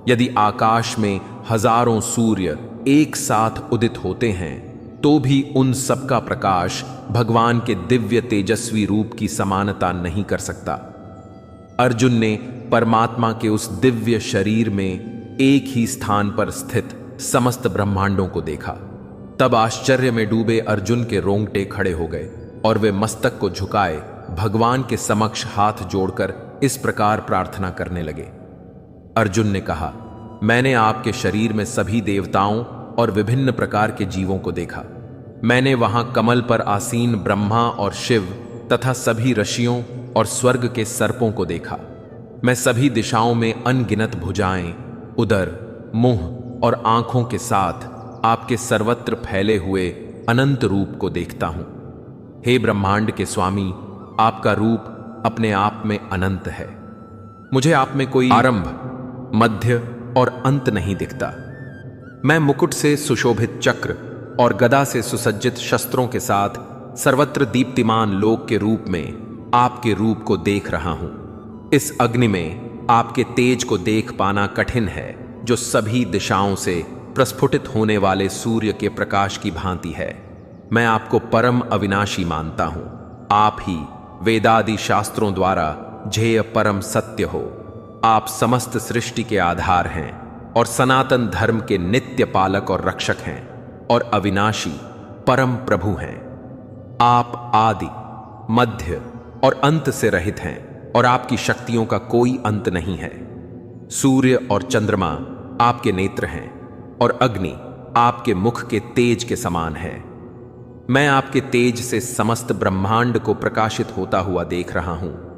Speaker 1: यदि आकाश में हजारों सूर्य एक साथ उदित होते हैं तो भी उन सबका प्रकाश भगवान के दिव्य तेजस्वी रूप की समानता नहीं कर सकता। अर्जुन ने परमात्मा के उस दिव्य शरीर में एक ही स्थान पर स्थित समस्त ब्रह्मांडों को देखा। तब आश्चर्य में डूबे अर्जुन के रोंगटे खड़े हो गए और वे मस्तक को झुकाए भगवान के समक्ष हाथ जोड़कर इस प्रकार प्रार्थना करने लगे। अर्जुन ने कहा, मैंने आपके शरीर में सभी देवताओं और विभिन्न प्रकार के जीवों को देखा। मैंने वहां कमल पर आसीन ब्रह्मा और शिव तथा सभी ऋषियों और स्वर्ग के सर्पों को देखा। मैं सभी दिशाओं में अनगिनत भुजाएं, उदर, मुंह और आंखों के साथ आपके सर्वत्र फैले हुए अनंत रूप को देखता हूं। हे ब्रह्मांड के स्वामी, आपका रूप अपने आप में अनंत है। मुझे आप में कोई आरंभ, मध्य और अंत नहीं दिखता। मैं मुकुट से सुशोभित चक्र और गदा से सुसज्जित शस्त्रों के साथ सर्वत्र दीप्तिमान लोक के रूप में आपके रूप को देख रहा हूं। इस अग्नि में आपके तेज को देख पाना कठिन है। जो सभी दिशाओं से प्रस्फुटित होने वाले सूर्य के प्रकाश की भांति है। मैं आपको परम अविनाशी मानता हूं। आप ही वेदादि शास्त्रों द्वारा ध्येय परम सत्य हो। आप समस्त सृष्टि के आधार हैं और सनातन धर्म के नित्य पालक और रक्षक हैं और अविनाशी परम प्रभु हैं। आप आदि, मध्य और अंत से रहित हैं और आपकी शक्तियों का कोई अंत नहीं है। सूर्य और चंद्रमा आपके नेत्र हैं और अग्नि आपके मुख के तेज के समान है। मैं आपके तेज से समस्त ब्रह्मांड को प्रकाशित होता हुआ देख रहा हूं।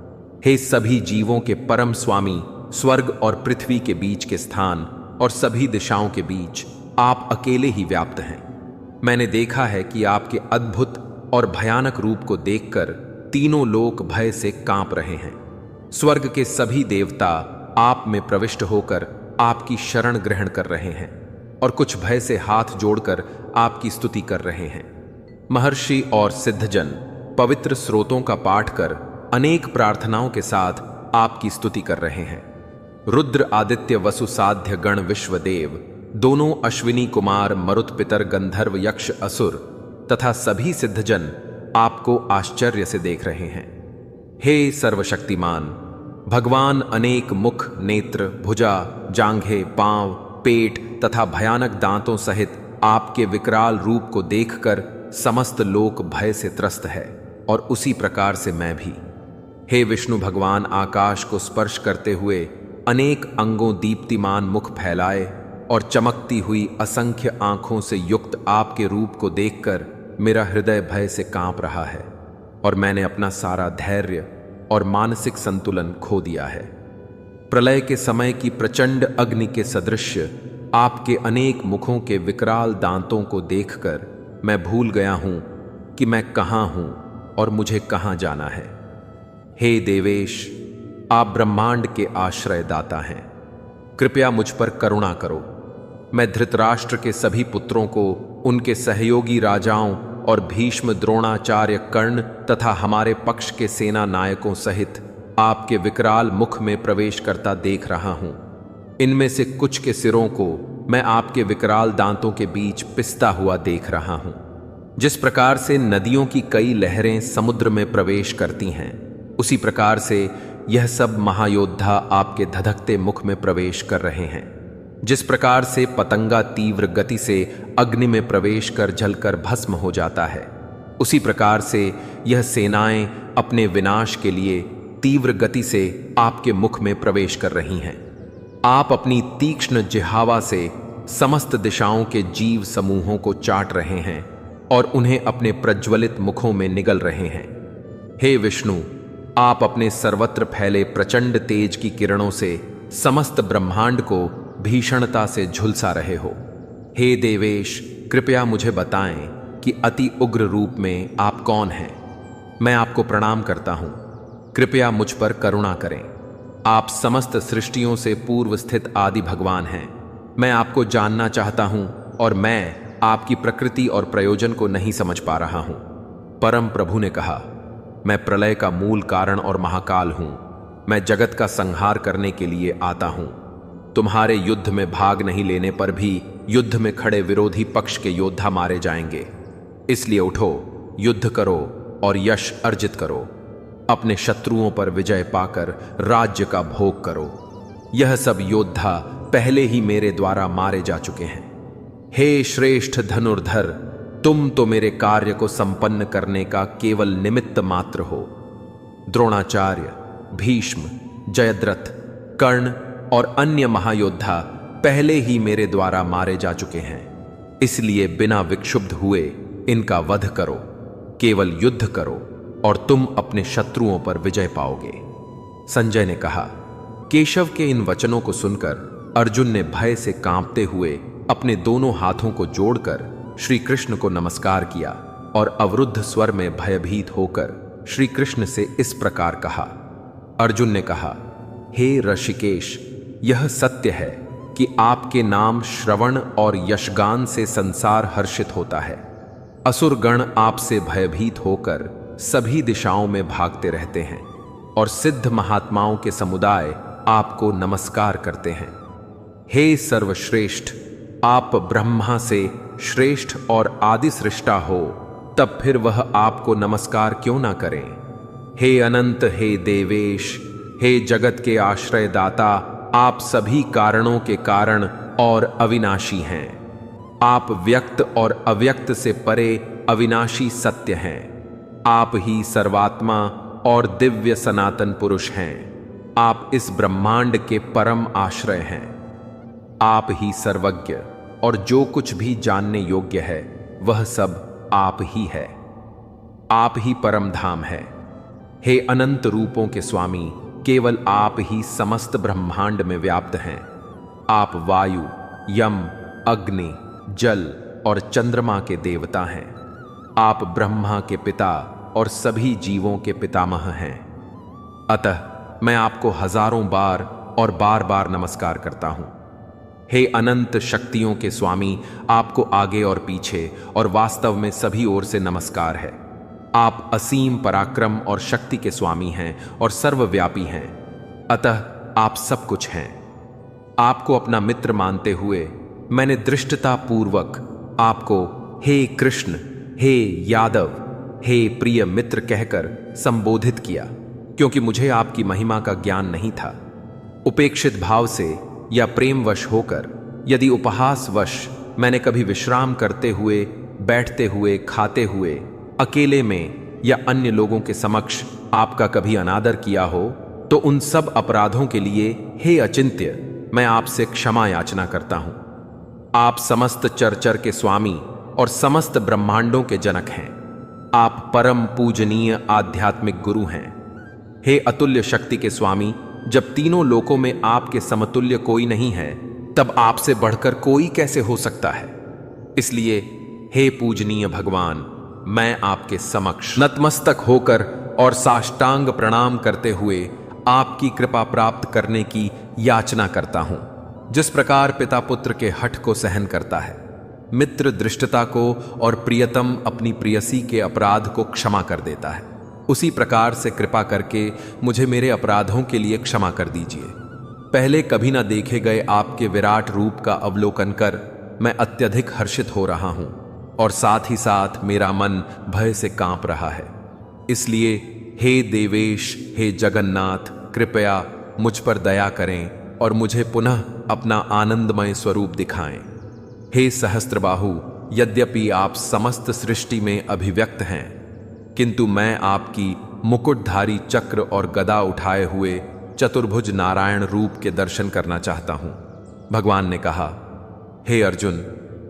Speaker 1: हे सभी जीवों के परम स्वामी, स्वर्ग और पृथ्वी के बीच के स्थान और सभी दिशाओं के बीच आप अकेले ही व्याप्त हैं। मैंने देखा है कि आपके अद्भुत और भयानक रूप को देखकर तीनों लोक भय से कांप रहे हैं। स्वर्ग के सभी देवता आप में प्रविष्ट होकर आपकी शरण ग्रहण कर रहे हैं और कुछ भय से हाथ जोड़कर आपकी स्तुति कर रहे हैं। महर्षि और सिद्धजन पवित्र स्रोतों का पाठ कर अनेक प्रार्थनाओं के साथ आपकी स्तुति कर रहे हैं। रुद्र, आदित्य, वसु, साध्य, गण, विश्वदेव, दोनों अश्विनी कुमार, मरुत, पितर, गंधर्व, यक्ष, असुर तथा सभी सिद्धजन आपको आश्चर्य से देख रहे हैं। हे सर्वशक्तिमान भगवान, अनेक मुख, नेत्र, भुजा, जांघें, पांव, पेट तथा भयानक दांतों सहित आपके विकराल रूप को देखकर समस्त लोक भय से त्रस्त है और उसी प्रकार से मैं भी। हे विष्णु भगवान, आकाश को स्पर्श करते हुए अनेक अंगों दीप्तिमान मुख फैलाए और चमकती हुई असंख्य आंखों से युक्त आपके रूप को देखकर मेरा हृदय भय से कांप रहा है और मैंने अपना सारा धैर्य और मानसिक संतुलन खो दिया है। प्रलय के समय की प्रचंड अग्नि के सदृश आपके अनेक मुखों के विकराल दांतों को देखकर मैं भूल गया हूं कि मैं कहां हूं और मुझे कहां जाना है। हे देवेश, आप ब्रह्मांड के आश्रय दाता हैं। कृपया मुझ पर करुणा करो। मैं धृतराष्ट्र के सभी पुत्रों को, उनके सहयोगी राजाओं और भीष्म, द्रोणाचार्य, कर्ण तथा हमारे पक्ष के सेना नायकों सहित आपके विकराल मुख में प्रवेश करता देख रहा हूं। इनमें से कुछ के सिरों को मैं आपके विकराल दांतों के बीच पिसता हुआ देख रहा हूं। जिस प्रकार से नदियों की कई लहरें समुद्र में प्रवेश करती हैं, उसी प्रकार से यह सब महायोद्धा आपके धधकते मुख में प्रवेश कर रहे हैं। जिस प्रकार से पतंगा तीव्र गति से अग्नि में प्रवेश कर जलकर भस्म हो जाता है, उसी प्रकार से यह सेनाएं अपने विनाश के लिए तीव्र गति से आपके मुख में प्रवेश कर रही हैं। आप अपनी तीक्ष्ण जिह्वा से समस्त दिशाओं के जीव समूहों को चाट रहे हैं और उन्हें अपने प्रज्वलित मुखों में निगल रहे हैं। हे विष्णु, आप अपने सर्वत्र फैले प्रचंड तेज की किरणों से समस्त ब्रह्मांड को भीषणता से झुलसा रहे हो। हे देवेश, कृपया मुझे बताएं कि अति उग्र रूप में आप कौन हैं। मैं आपको प्रणाम करता हूं। कृपया मुझ पर करुणा करें। आप समस्त सृष्टियों से पूर्व स्थित आदि भगवान हैं। मैं आपको जानना चाहता हूं और मैं आपकी प्रकृति और प्रयोजन को नहीं समझ पा रहा हूं। परम प्रभु ने कहा, मैं प्रलय का मूल कारण और महाकाल हूं। मैं जगत का संहार करने के लिए आता हूं। तुम्हारे युद्ध में भाग नहीं लेने पर भी युद्ध में खड़े विरोधी पक्ष के योद्धा मारे जाएंगे। इसलिए उठो, युद्ध करो और यश अर्जित करो। अपने शत्रुओं पर विजय पाकर राज्य का भोग करो। यह सब योद्धा पहले ही मेरे द्वारा मारे जा चुके हैं। हे श्रेष्ठ धनुर्धर, तुम तो मेरे कार्य को संपन्न करने का केवल निमित्त मात्र हो। द्रोणाचार्य, भीष्म, जयद्रथ, कर्ण और अन्य महायोद्धा पहले ही मेरे द्वारा मारे जा चुके हैं। इसलिए बिना विक्षुब्ध हुए इनका वध करो। केवल युद्ध करो और तुम अपने शत्रुओं पर विजय पाओगे। संजय ने कहा। केशव के इन वचनों को सुनकर अर्जुन ने भय से कांपते हुए अपने दोनों हाथों को जोड़कर श्री कृष्ण को नमस्कार किया और अवरुद्ध स्वर में भयभीत होकर श्री कृष्ण से इस प्रकार कहा। अर्जुन ने कहा, हे ऋषिकेश, यह सत्य है कि आपके नाम श्रवण और यशगान से संसार हर्षित होता है। असुरगण आपसे भयभीत होकर सभी दिशाओं में भागते रहते हैं और सिद्ध महात्माओं के समुदाय आपको नमस्कार करते हैं। हे सर्वश्रेष्ठ, आप ब्रह्मा से श्रेष्ठ और आदि सृष्टा हो, तब फिर वह आपको नमस्कार क्यों ना करें। हे अनंत, हे देवेश, हे जगत के आश्रय दाता, आप सभी कारणों के कारण और अविनाशी हैं। आप व्यक्त और अव्यक्त से परे अविनाशी सत्य हैं। आप ही सर्वात्मा और दिव्य सनातन पुरुष हैं। आप इस ब्रह्मांड के परम आश्रय हैं। आप ही सर्वज्ञ और जो कुछ भी जानने योग्य है वह सब आप ही है। आप ही परम धाम है। हे अनंत रूपों के स्वामी, केवल आप ही समस्त ब्रह्मांड में व्याप्त हैं। आप वायु, यम, अग्नि, जल और चंद्रमा के देवता हैं। आप ब्रह्मा के पिता और सभी जीवों के पितामह हैं। अतः मैं आपको हजारों बार और बार बार नमस्कार करता हूं। हे अनंत शक्तियों के स्वामी, आपको आगे और पीछे और वास्तव में सभी ओर से नमस्कार है। आप असीम पराक्रम और शक्ति के स्वामी हैं और सर्वव्यापी हैं। अतः आप सब कुछ हैं। आपको अपना मित्र मानते हुए मैंने दृष्टता पूर्वक आपको हे कृष्ण, हे यादव, हे प्रिय मित्र कहकर संबोधित किया, क्योंकि मुझे आपकी महिमा का ज्ञान नहीं था। उपेक्षित भाव से या प्रेमवश होकर, यदि उपहासवश मैंने कभी विश्राम करते हुए, बैठते हुए, खाते हुए, अकेले में या अन्य लोगों के समक्ष आपका कभी अनादर किया हो, तो उन सब अपराधों के लिए हे अचिंत्य, मैं आपसे क्षमा याचना करता हूं। आप समस्त चरचर के स्वामी और समस्त ब्रह्मांडों के जनक हैं। आप परम पूजनीय आध्यात्मिक गुरु हैं। हे अतुल्य शक्ति के स्वामी, जब तीनों लोकों में आपके समतुल्य कोई नहीं है, तब आपसे बढ़कर कोई कैसे हो सकता है। इसलिए हे पूजनीय भगवान, मैं आपके समक्ष नतमस्तक होकर और साष्टांग प्रणाम करते हुए आपकी कृपा प्राप्त करने की याचना करता हूं। जिस प्रकार पिता पुत्र के हठ को सहन करता है, मित्र दृष्टता को और प्रियतम अपनी प्रियसी के अपराध को क्षमा कर देता है, उसी प्रकार से कृपा करके मुझे मेरे अपराधों के लिए क्षमा कर दीजिए। पहले कभी न देखे गए आपके विराट रूप का अवलोकन कर मैं अत्यधिक हर्षित हो रहा हूं और साथ ही साथ मेरा मन भय से कांप रहा है। इसलिए हे देवेश, हे जगन्नाथ, कृपया मुझ पर दया करें और मुझे पुनः अपना आनंदमय स्वरूप दिखाएं। हे सहस्त्रबाहु, यद्यपि आप समस्त सृष्टि में अभिव्यक्त हैं, किंतु मैं आपकी मुकुटधारी चक्र और गदा उठाए हुए चतुर्भुज नारायण रूप के दर्शन करना चाहता हूं। भगवान ने कहा, हे अर्जुन,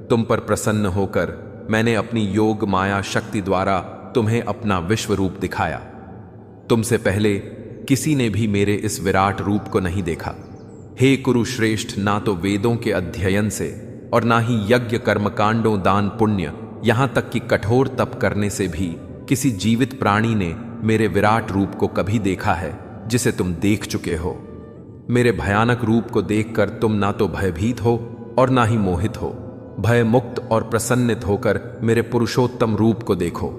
Speaker 1: तुम पर प्रसन्न होकर मैंने अपनी योग माया शक्ति द्वारा तुम्हें अपना विश्व रूप दिखाया। तुमसे पहले किसी ने भी मेरे इस विराट रूप को नहीं देखा। हे कुरुश्रेष्ठ, ना तो वेदों के अध्ययन से और ना ही यज्ञ कर्मकांडों, दान पुण्य, यहां तक कि कठोर तप करने से भी किसी जीवित प्राणी ने मेरे विराट रूप को कभी देखा है जिसे तुम देख चुके हो। मेरे भयानक रूप को देखकर तुम ना तो भयभीत हो और ना ही मोहित हो। भय मुक्त और प्रसन्नित होकर मेरे पुरुषोत्तम रूप को देखो।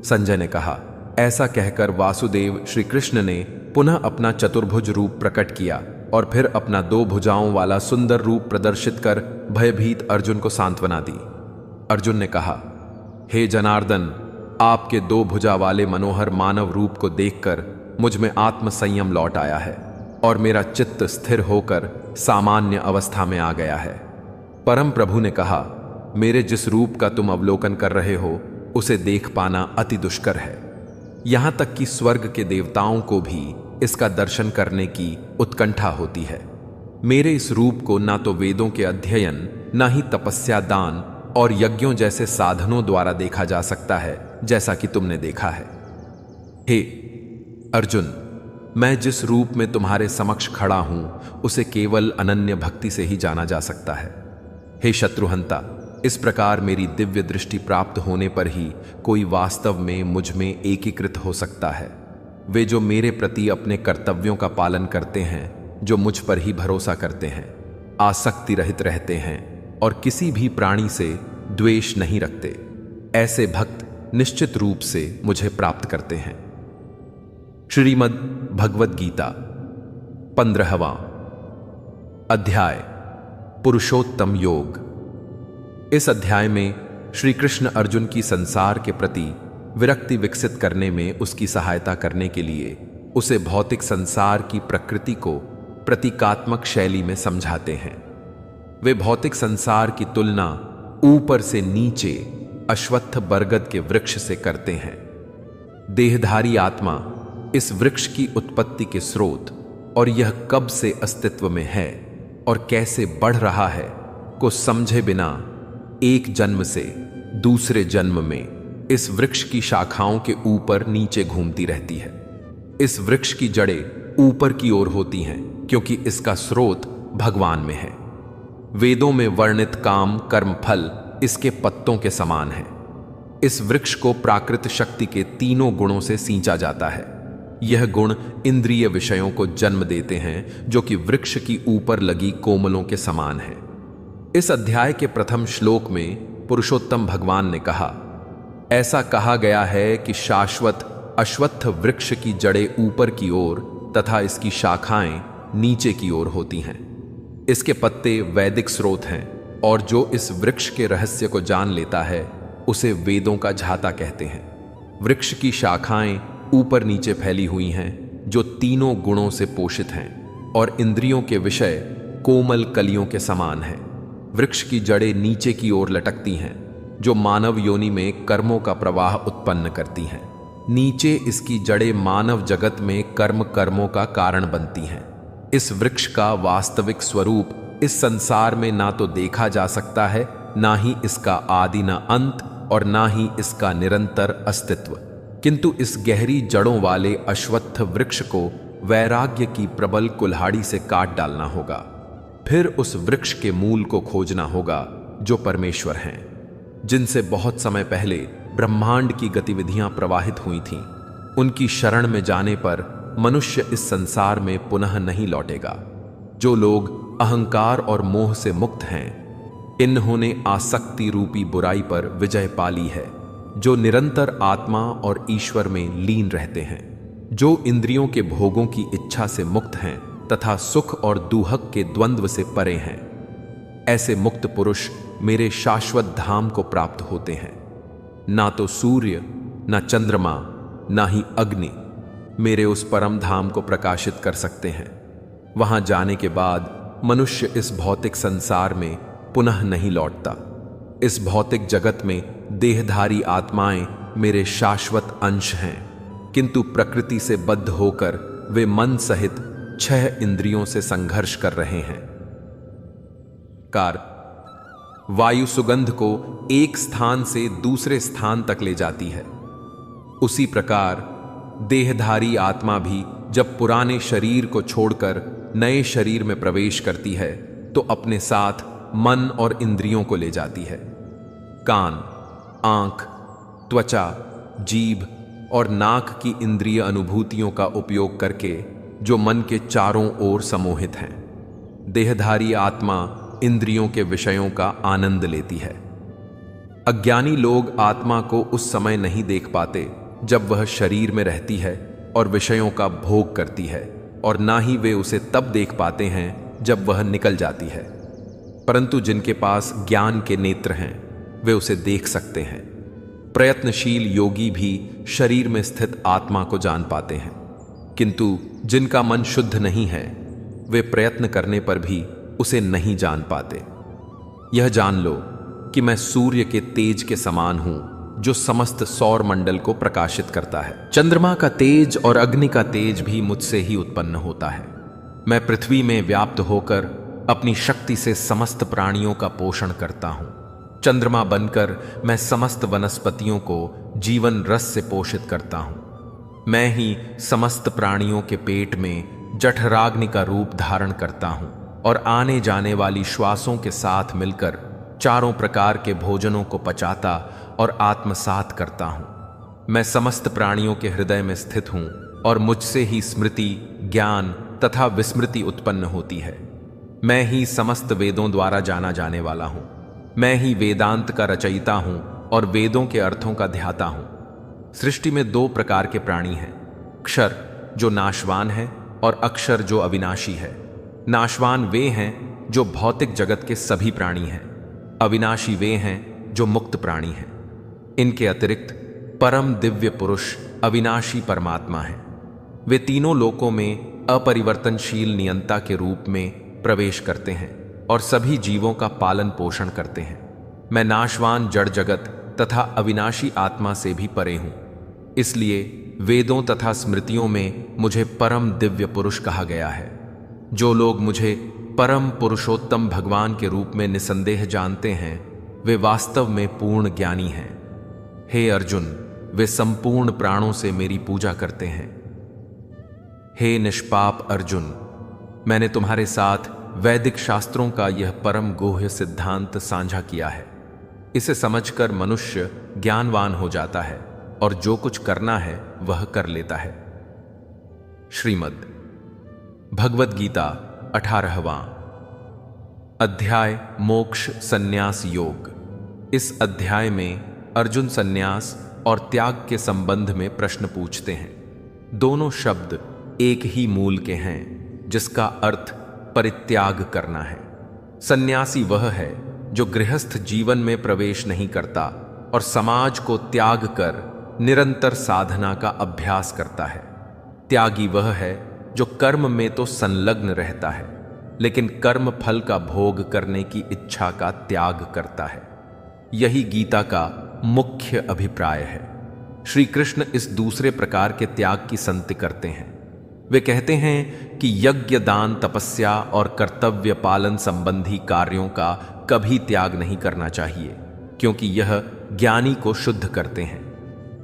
Speaker 1: संजय ने कहा। ऐसा कहकर वासुदेव श्री कृष्ण ने पुनः अपना चतुर्भुज रूप प्रकट किया और फिर अपना 2 भुजाओं वाला सुंदर रूप प्रदर्शित कर भयभीत अर्जुन को सांत्वना दी। अर्जुन ने कहा, हे जनार्दन, आपके 2 भुजा वाले मनोहर मानव रूप को देखकर मुझ में आत्म संयम लौट आया है और मेरा चित्त स्थिर होकर सामान्य अवस्था में आ गया है। परम प्रभु ने कहा, मेरे जिस रूप का तुम अवलोकन कर रहे हो उसे देख पाना अति दुष्कर है। यहां तक कि स्वर्ग के देवताओं को भी इसका दर्शन करने की उत्कंठा होती है। मेरे इस रूप को ना तो वेदों के अध्ययन, ना ही तपस्या, दान और यज्ञों जैसे साधनों द्वारा देखा जा सकता है, जैसा कि तुमने देखा है। हे अर्जुन, मैं जिस रूप में तुम्हारे समक्ष खड़ा हूं उसे केवल अनन्य भक्ति से ही जाना जा सकता है। हे शत्रुहंता, इस प्रकार मेरी दिव्य दृष्टि प्राप्त होने पर ही कोई वास्तव में मुझ में एकीकृत हो सकता है। वे जो मेरे प्रति अपने कर्तव्यों का पालन करते हैं, जो मुझ पर ही भरोसा करते हैं, आसक्ति रहित रहते हैं और किसी भी प्राणी से द्वेष नहीं रखते, ऐसे भक्त निश्चित रूप से मुझे प्राप्त करते हैं। श्रीमद् भगवद गीता 15वां अध्याय पुरुषोत्तम योग। इस अध्याय में श्री कृष्ण अर्जुन की संसार के प्रति विरक्ति विकसित करने में उसकी सहायता करने के लिए उसे भौतिक संसार की प्रकृति को प्रतीकात्मक शैली में समझाते हैं। वे भौतिक संसार की तुलना ऊपर से नीचे अश्वत्थ बरगद के वृक्ष से करते हैं। देहधारी आत्मा इस वृक्ष की उत्पत्ति के स्रोत और यह कब से अस्तित्व में है और कैसे बढ़ रहा है को समझे बिना एक जन्म से दूसरे जन्म में इस वृक्ष की शाखाओं के ऊपर नीचे घूमती रहती है। इस वृक्ष की जड़ें ऊपर की ओर होती हैं क्योंकि इसका स्रोत भगवान में है। वेदों में वर्णित काम कर्म फल इसके पत्तों के समान है। इस वृक्ष को प्राकृत शक्ति के तीनों गुणों से सींचा जाता है। यह गुण इंद्रिय विषयों को जन्म देते हैं जो कि वृक्ष की ऊपर लगी कोमलों के समान है। इस अध्याय के प्रथम श्लोक में पुरुषोत्तम भगवान ने कहा, ऐसा कहा गया है कि शाश्वत अश्वत्थ वृक्ष की जड़ें ऊपर की ओर तथा इसकी शाखाएं नीचे की ओर होती हैं। इसके पत्ते वैदिक स्रोत हैं और जो इस वृक्ष के रहस्य को जान लेता है उसे वेदों का झाता कहते हैं। वृक्ष की शाखाएं ऊपर नीचे फैली हुई हैं जो तीनों गुणों से पोषित हैं और इंद्रियों के विषय कोमल कलियों के समान हैं। वृक्ष की जड़ें नीचे की ओर लटकती हैं जो मानव योनि में कर्मों का प्रवाह उत्पन्न करती हैं। नीचे इसकी जड़ें मानव जगत में कर्मों का कारण बनती हैं। इस वृक्ष का वास्तविक स्वरूप इस संसार में ना तो देखा जा सकता है, ना ही इसका आदि न अंत और ना ही इसका निरंतर अस्तित्व। किंतु इस गहरी जड़ों वाले अश्वत्थ वृक्ष को वैराग्य की प्रबल कुल्हाड़ी से काट डालना होगा। फिर उस वृक्ष के मूल को खोजना होगा जो परमेश्वर हैं, जिनसे बहुत समय पहले ब्रह्मांड की गतिविधियां प्रवाहित हुई थीं। उनकी शरण में जाने पर मनुष्य इस संसार में पुनः नहीं लौटेगा। जो लोग अहंकार और मोह से मुक्त हैं, इन्होंने आसक्ति रूपी बुराई पर विजय पाली है। जो निरंतर आत्मा और ईश्वर में लीन रहते हैं, जो इंद्रियों के भोगों की इच्छा से मुक्त हैं तथा सुख और दुहक के द्वंद्व से परे हैं, ऐसे मुक्त पुरुष मेरे शाश्वत धाम को प्राप्त होते हैं। ना तो सूर्य, ना चंद्रमा, ना ही अग्नि मेरे उस परम धाम को प्रकाशित कर सकते हैं। वहां जाने के बाद मनुष्य इस भौतिक संसार में पुनः नहीं लौटता। इस भौतिक जगत में देहधारी आत्माएं मेरे शाश्वत अंश हैं, किंतु प्रकृति से बद्ध होकर वे मन सहित 6 इंद्रियों से संघर्ष कर रहे हैं। वायु सुगंध को एक स्थान से दूसरे स्थान तक ले जाती है। उसी प्रकार देहधारी आत्मा भी जब पुराने शरीर को छोड़कर नए शरीर में प्रवेश करती है तो अपने साथ मन और इंद्रियों को ले जाती है। कान, आंख, त्वचा, जीभ और नाक की इंद्रिय अनुभूतियों का उपयोग करके जो मन के चारों ओर समोहित हैं। देहधारी आत्मा इंद्रियों के विषयों का आनंद लेती है। अज्ञानी लोग आत्मा को उस समय नहीं देख पाते जब वह शरीर में रहती है और विषयों का भोग करती है, और ना ही वे उसे तब देख पाते हैं जब वह निकल जाती है। परंतु जिनके पास ज्ञान के नेत्र हैं वे उसे देख सकते हैं। प्रयत्नशील योगी भी शरीर में स्थित आत्मा को जान पाते हैं, किंतु जिनका मन शुद्ध नहीं है वे प्रयत्न करने पर भी उसे नहीं जान पाते। यह जान लो कि मैं सूर्य के तेज के समान हूं जो समस्त सौर मंडल को प्रकाशित करता है। चंद्रमा का तेज और अग्नि का तेज भी मुझसे ही उत्पन्न होता है। मैं पृथ्वी में व्याप्त होकर अपनी शक्ति से समस्त प्राणियों का पोषण करता हूं। चंद्रमा बनकर मैं समस्त वनस्पतियों को जीवन रस से पोषित करता हूं। मैं ही समस्त प्राणियों के पेट में जठराग्नि का रूप धारण करता हूं और आने जाने वाली श्वासों के साथ मिलकर चारों प्रकार के भोजनों को पचाता और आत्मसात करता हूं। मैं समस्त प्राणियों के हृदय में स्थित हूं और मुझसे ही स्मृति, ज्ञान तथा विस्मृति उत्पन्न होती है। मैं ही समस्त वेदों द्वारा जाना जाने वाला हूं। मैं ही वेदांत का रचयिता हूं और वेदों के अर्थों का ध्याता हूं। सृष्टि में 2 प्रकार के प्राणी हैं, क्षर जो नाशवान है और अक्षर जो अविनाशी है। नाशवान वे हैं जो भौतिक जगत के सभी प्राणी हैं। अविनाशी वे हैं जो मुक्त प्राणी हैं। इनके अतिरिक्त परम दिव्य पुरुष अविनाशी परमात्मा हैं। वे तीनों लोकों में अपरिवर्तनशील नियंता के रूप में प्रवेश करते हैं और सभी जीवों का पालन पोषण करते हैं। मैं नाशवान जड़ जगत तथा अविनाशी आत्मा से भी परे हूं। इसलिए वेदों तथा स्मृतियों में मुझे परम दिव्य पुरुष कहा गया है। जो लोग मुझे परम पुरुषोत्तम भगवान के रूप में निसंदेह जानते हैं, वे वास्तव में पूर्ण ज्ञानी हैं। हे अर्जुन, वे संपूर्ण प्राणों से मेरी पूजा करते हैं। हे निष्पाप अर्जुन, मैंने तुम्हारे साथ वैदिक शास्त्रों का यह परम गुह्य सिद्धांत साझा किया है। इसे समझकर मनुष्य ज्ञानवान हो जाता है और जो कुछ करना है वह कर लेता है। श्रीमद् भगवद गीता 18वां अध्याय मोक्ष संन्यास योग। इस अध्याय में अर्जुन संन्यास और त्याग के संबंध में प्रश्न पूछते हैं। दोनों शब्द एक ही मूल के हैं, जिसका अर्थ परित्याग करना है। सन्यासी वह है जो गृहस्थ जीवन में प्रवेश नहीं करता और समाज को त्याग कर निरंतर साधना का अभ्यास करता है। त्यागी वह है जो कर्म में तो संलग्न रहता है, लेकिन कर्म फल का भोग करने की इच्छा का त्याग करता है। यही गीता का मुख्य अभिप्राय है। श्री कृष्ण इस दूसरे प्रकार के त्याग की संति करते हैं। वे कहते हैं कि यज्ञ, दान, तपस्या और कर्तव्य पालन संबंधी कार्यों का कभी त्याग नहीं करना चाहिए, क्योंकि यह ज्ञानी को शुद्ध करते हैं।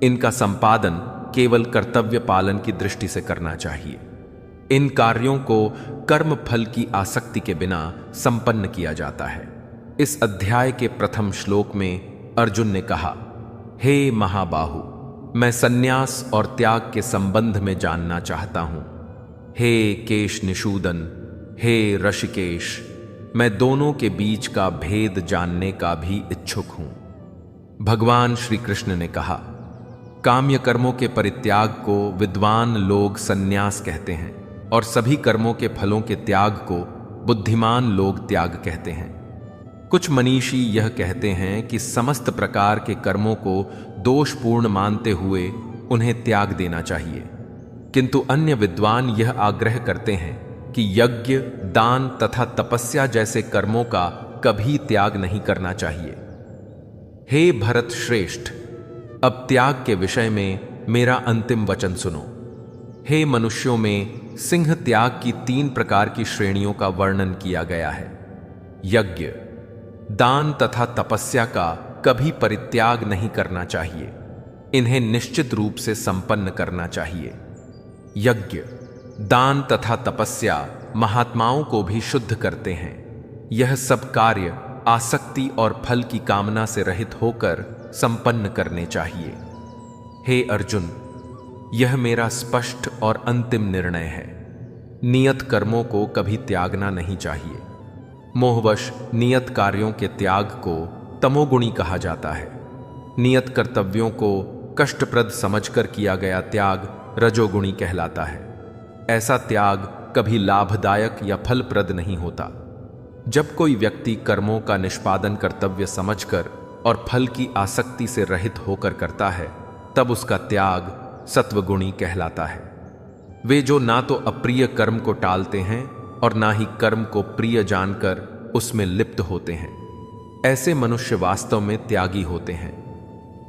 Speaker 1: इनका संपादन केवल कर्तव्य पालन की दृष्टि से करना चाहिए। इन कार्यों को कर्म फल की आसक्ति के बिना संपन्न किया जाता है। इस अध्याय के प्रथम श्लोक में अर्जुन ने कहा, हे महाबाहु, मैं सन्यास और त्याग के संबंध में जानना चाहता हूं। हे केश निषूदन, हे ऋषिकेश, मैं दोनों के बीच का भेद जानने का भी इच्छुक हूं। भगवान श्री कृष्ण ने कहा, काम्य कर्मों के परित्याग को विद्वान लोग सन्यास कहते हैं और सभी कर्मों के फलों के त्याग को बुद्धिमान लोग त्याग कहते हैं। कुछ मनीषी यह कहते हैं कि समस्त प्रकार के कर्मों को दोषपूर्ण मानते हुए उन्हें त्याग देना चाहिए, किंतु अन्य विद्वान यह आग्रह करते हैं कि यज्ञ, दान तथा तपस्या जैसे कर्मों का कभी त्याग नहीं करना चाहिए। हे भरत श्रेष्ठ, अब त्याग के विषय में मेरा अंतिम वचन सुनो। हे मनुष्यों में सिंह त्याग की 3 प्रकार की श्रेणियों का वर्णन किया गया है। यज्ञ, दान तथा तपस्या का कभी परित्याग नहीं करना चाहिए। इन्हें निश्चित रूप से संपन्न करना चाहिए। यज्ञ, दान तथा तपस्या महात्माओं को भी शुद्ध करते हैं। यह सब कार्य आसक्ति और फल की कामना से रहित होकर संपन्न करने चाहिए। हे अर्जुन, यह मेरा स्पष्ट और अंतिम निर्णय है। नियत कर्मों को कभी त्यागना नहीं चाहिए। मोहवश नियत कार्यों के त्याग को तमोगुणी कहा जाता है। नियत कर्तव्यों को कष्टप्रद समझकर किया गया त्याग रजोगुणी कहलाता है। ऐसा त्याग कभी लाभदायक या फलप्रद नहीं होता। जब कोई व्यक्ति कर्मों का निष्पादन कर्तव्य समझकर और फल की आसक्ति से रहित होकर करता है, तब उसका त्याग सत्वगुणी कहलाता है। वे जो ना तो अप्रिय कर्म को टालते हैं और ना ही कर्म को प्रिय जानकर उसमें लिप्त होते हैं, ऐसे मनुष्य वास्तव में त्यागी होते हैं।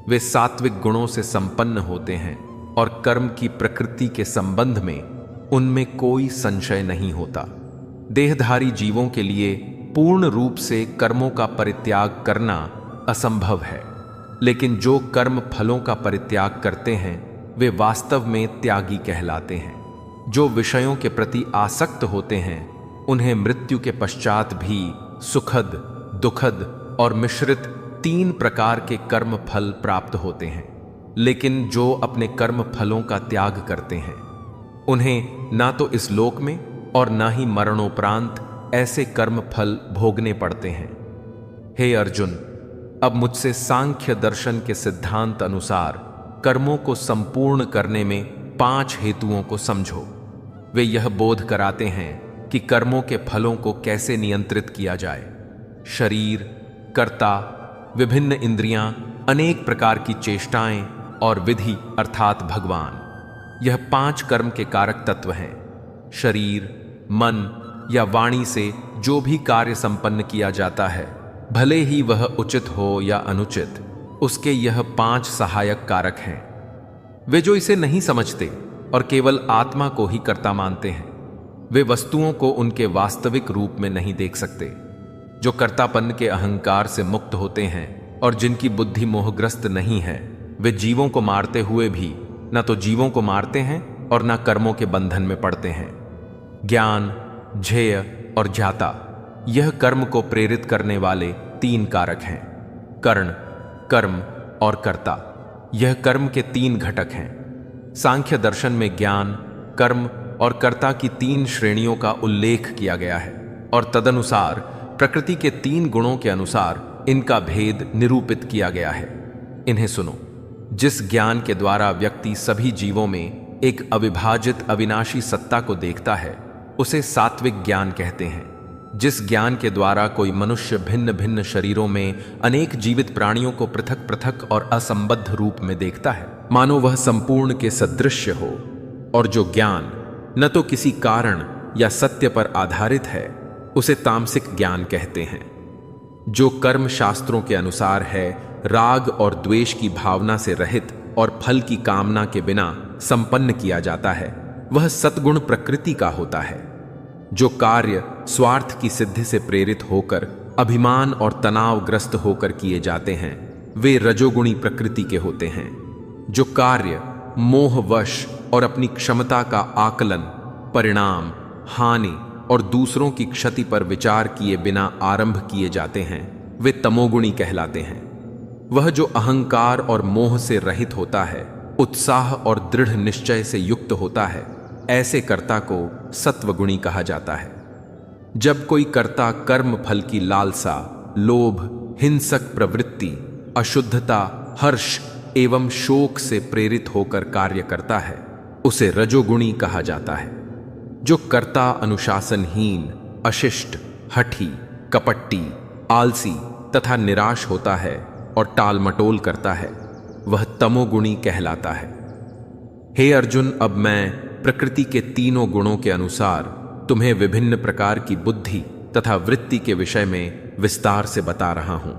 Speaker 1: वे सात्विक गुणों से संपन्न होते हैं और कर्म की प्रकृति के संबंध में उनमें कोई संशय नहीं होता। देहधारी जीवों के लिए पूर्ण रूप से कर्मों का परित्याग करना असंभव है, लेकिन जो कर्म फलों का परित्याग करते हैं वे वास्तव में त्यागी कहलाते हैं। जो विषयों के प्रति आसक्त होते हैं उन्हें मृत्यु के पश्चात भी सुखद, दुखद और मिश्रित 3 प्रकार के कर्म फल प्राप्त होते हैं, लेकिन जो अपने कर्म फलों का त्याग करते हैं उन्हें ना तो इस लोक में और ना ही मरणोपरांत ऐसे कर्म फल भोगने पड़ते हैं। हे अर्जुन, अब मुझसे सांख्य दर्शन के सिद्धांत अनुसार कर्मों को संपूर्ण करने में 5 हेतुओं को समझो। वे यह बोध कराते हैं कि कि कर्मों के फलों को कैसे नियंत्रित किया जाए। शरीर, कर्ता, विभिन्न इंद्रियां, अनेक प्रकार की चेष्टाएं और विधि अर्थात भगवान, यह 5 कर्म के कारक तत्व हैं। शरीर, मन या वाणी से जो भी कार्य संपन्न किया जाता है, भले ही वह उचित हो या अनुचित, उसके यह 5 सहायक कारक हैं। वे जो इसे नहीं समझते और केवल आत्मा को ही कर्ता मानते हैं, वे वस्तुओं को उनके वास्तविक रूप में नहीं देख सकते। जो कर्तापन के अहंकार से मुक्त होते हैं और जिनकी बुद्धि मोहग्रस्त नहीं है, वे जीवों को मारते हुए भी न तो जीवों को मारते हैं और न कर्मों के बंधन में पड़ते हैं। ज्ञान, ध्येय और ज्ञाता, यह कर्म को प्रेरित करने वाले 3 कारक हैं। कर्ण, कर्म और कर्ता, यह कर्म के 3 घटक हैं। सांख्य दर्शन में ज्ञान, कर्म और कर्ता की 3 श्रेणियों का उल्लेख किया गया है और तदनुसार प्रकृति के 3 गुणों के अनुसार इनका भेद निरूपित किया गया है। इन्हें सुनो। जिस ज्ञान के द्वारा व्यक्ति सभी जीवों में एक अविभाजित अविनाशी सत्ता को देखता है, उसे सात्विक ज्ञान कहते हैं। जिस ज्ञान के द्वारा कोई मनुष्य भिन्न भिन्न शरीरों में अनेक जीवित प्राणियों को पृथक पृथक और असंबद्ध रूप में देखता है, मानो वह संपूर्ण के सदृश्य हो, और जो ज्ञान न तो किसी कारण या सत्य पर आधारित है, उसे तामसिक ज्ञान कहते हैं। जो कर्म शास्त्रों के अनुसार है, राग और द्वेष की भावना से रहित और फल की कामना के बिना संपन्न किया जाता है, वह सद्गुण प्रकृति का होता है। जो कार्य स्वार्थ की सिद्धि से प्रेरित होकर अभिमान और तनावग्रस्त होकर किए जाते हैं, वे रजोगुणी प्रकृति के होते हैं। जो कार्य मोहवश और अपनी क्षमता का आकलन, परिणाम, हानि और दूसरों की क्षति पर विचार किए बिना आरंभ किए जाते हैं, वे तमोगुणी कहलाते हैं। वह जो अहंकार और मोह से रहित होता है, उत्साह और दृढ़ निश्चय से युक्त होता है, ऐसे कर्ता को सत्वगुणी कहा जाता है। जब कोई कर्ता कर्म फल की लालसा, लोभ, हिंसक प्रवृत्ति, अशुद्धता, हर्ष एवं शोक से प्रेरित होकर कार्य करता है, उसे रजोगुणी कहा जाता है। जो कर्ता अनुशासनहीन, अशिष्ट, हठी, कपटी, आलसी तथा निराश होता है और टालमटोल करता है, वह तमोगुणी कहलाता है। हे अर्जुन, अब मैं प्रकृति के 3 गुणों के अनुसार तुम्हें विभिन्न प्रकार की बुद्धि तथा वृत्ति के विषय में विस्तार से बता रहा हूं,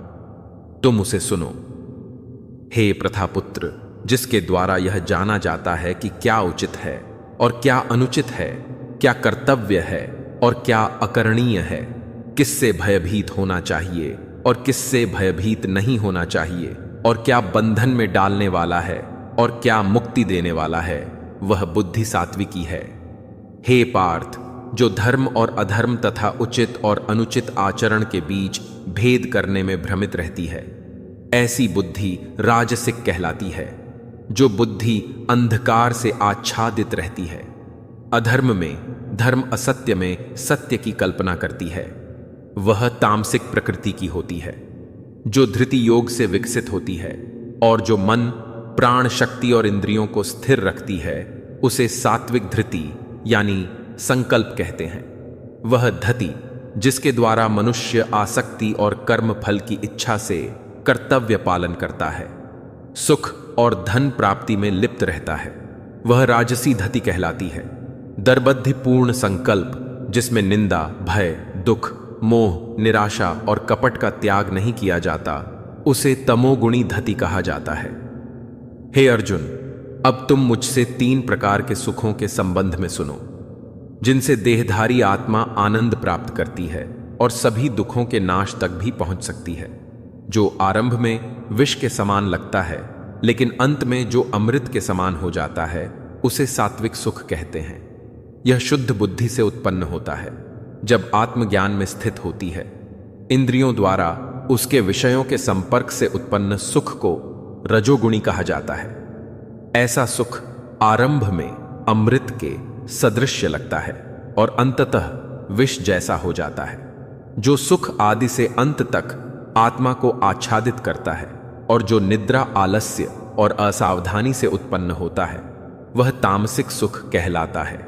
Speaker 1: तुम उसे सुनो। हे प्रथापुत्र, जिसके द्वारा यह जाना जाता है कि क्या उचित है और क्या अनुचित है, क्या कर्तव्य है और क्या अकरणीय है, किससे भयभीत होना चाहिए और किससे भयभीत नहीं होना चाहिए, और क्या बंधन में डालने वाला है और क्या मुक्ति देने वाला है, वह बुद्धि सात्विकी है। हे पार्थ, जो धर्म और अधर्म तथा उचित और अनुचित आचरण के बीच भेद करने में भ्रमित रहती है, ऐसी बुद्धि राजसिक कहलाती है। जो बुद्धि अंधकार से आच्छादित रहती है, अधर्म में धर्म, असत्य में सत्य की कल्पना करती है, वह तामसिक प्रकृति की होती है। जो धृति योग से विकसित होती है और जो मन, प्राण शक्ति और इंद्रियों को स्थिर रखती है, उसे सात्विक धृति यानी संकल्प कहते हैं। वह धति, जिसके द्वारा मनुष्य आसक्ति और कर्म फल की इच्छा से कर्तव्य पालन करता है, सुख और धन प्राप्ति में लिप्त रहता है, वह राजसी धति कहलाती है। दर्बद्धिपूर्ण संकल्प, जिसमें निंदा, भय, दुख, मोह, निराशा और कपट का त्याग नहीं किया जाता, उसे तमोगुणी धति कहा जाता है। हे अर्जुन, अब तुम मुझसे 3 प्रकार के सुखों के संबंध में सुनो, जिनसे देहधारी आत्मा आनंद प्राप्त करती है और सभी दुखों के नाश तक भी पहुंच सकती है। जो आरंभ में विष के समान लगता है, लेकिन अंत में जो अमृत के समान हो जाता है, उसे सात्विक सुख कहते हैं। यह शुद्ध बुद्धि से उत्पन्न होता है, जब आत्मज्ञान में स्थित होती है। इंद्रियों द्वारा उसके विषयों के संपर्क से उत्पन्न सुख को रजोगुणी कहा जाता है। ऐसा सुख आरंभ में अमृत के सदृश्य लगता है और अंततः विष जैसा हो जाता है। जो सुख आदि से अंत तक आत्मा को आच्छादित करता है और जो निद्रा, आलस्य और असावधानी से उत्पन्न होता है, वह तामसिक सुख कहलाता है।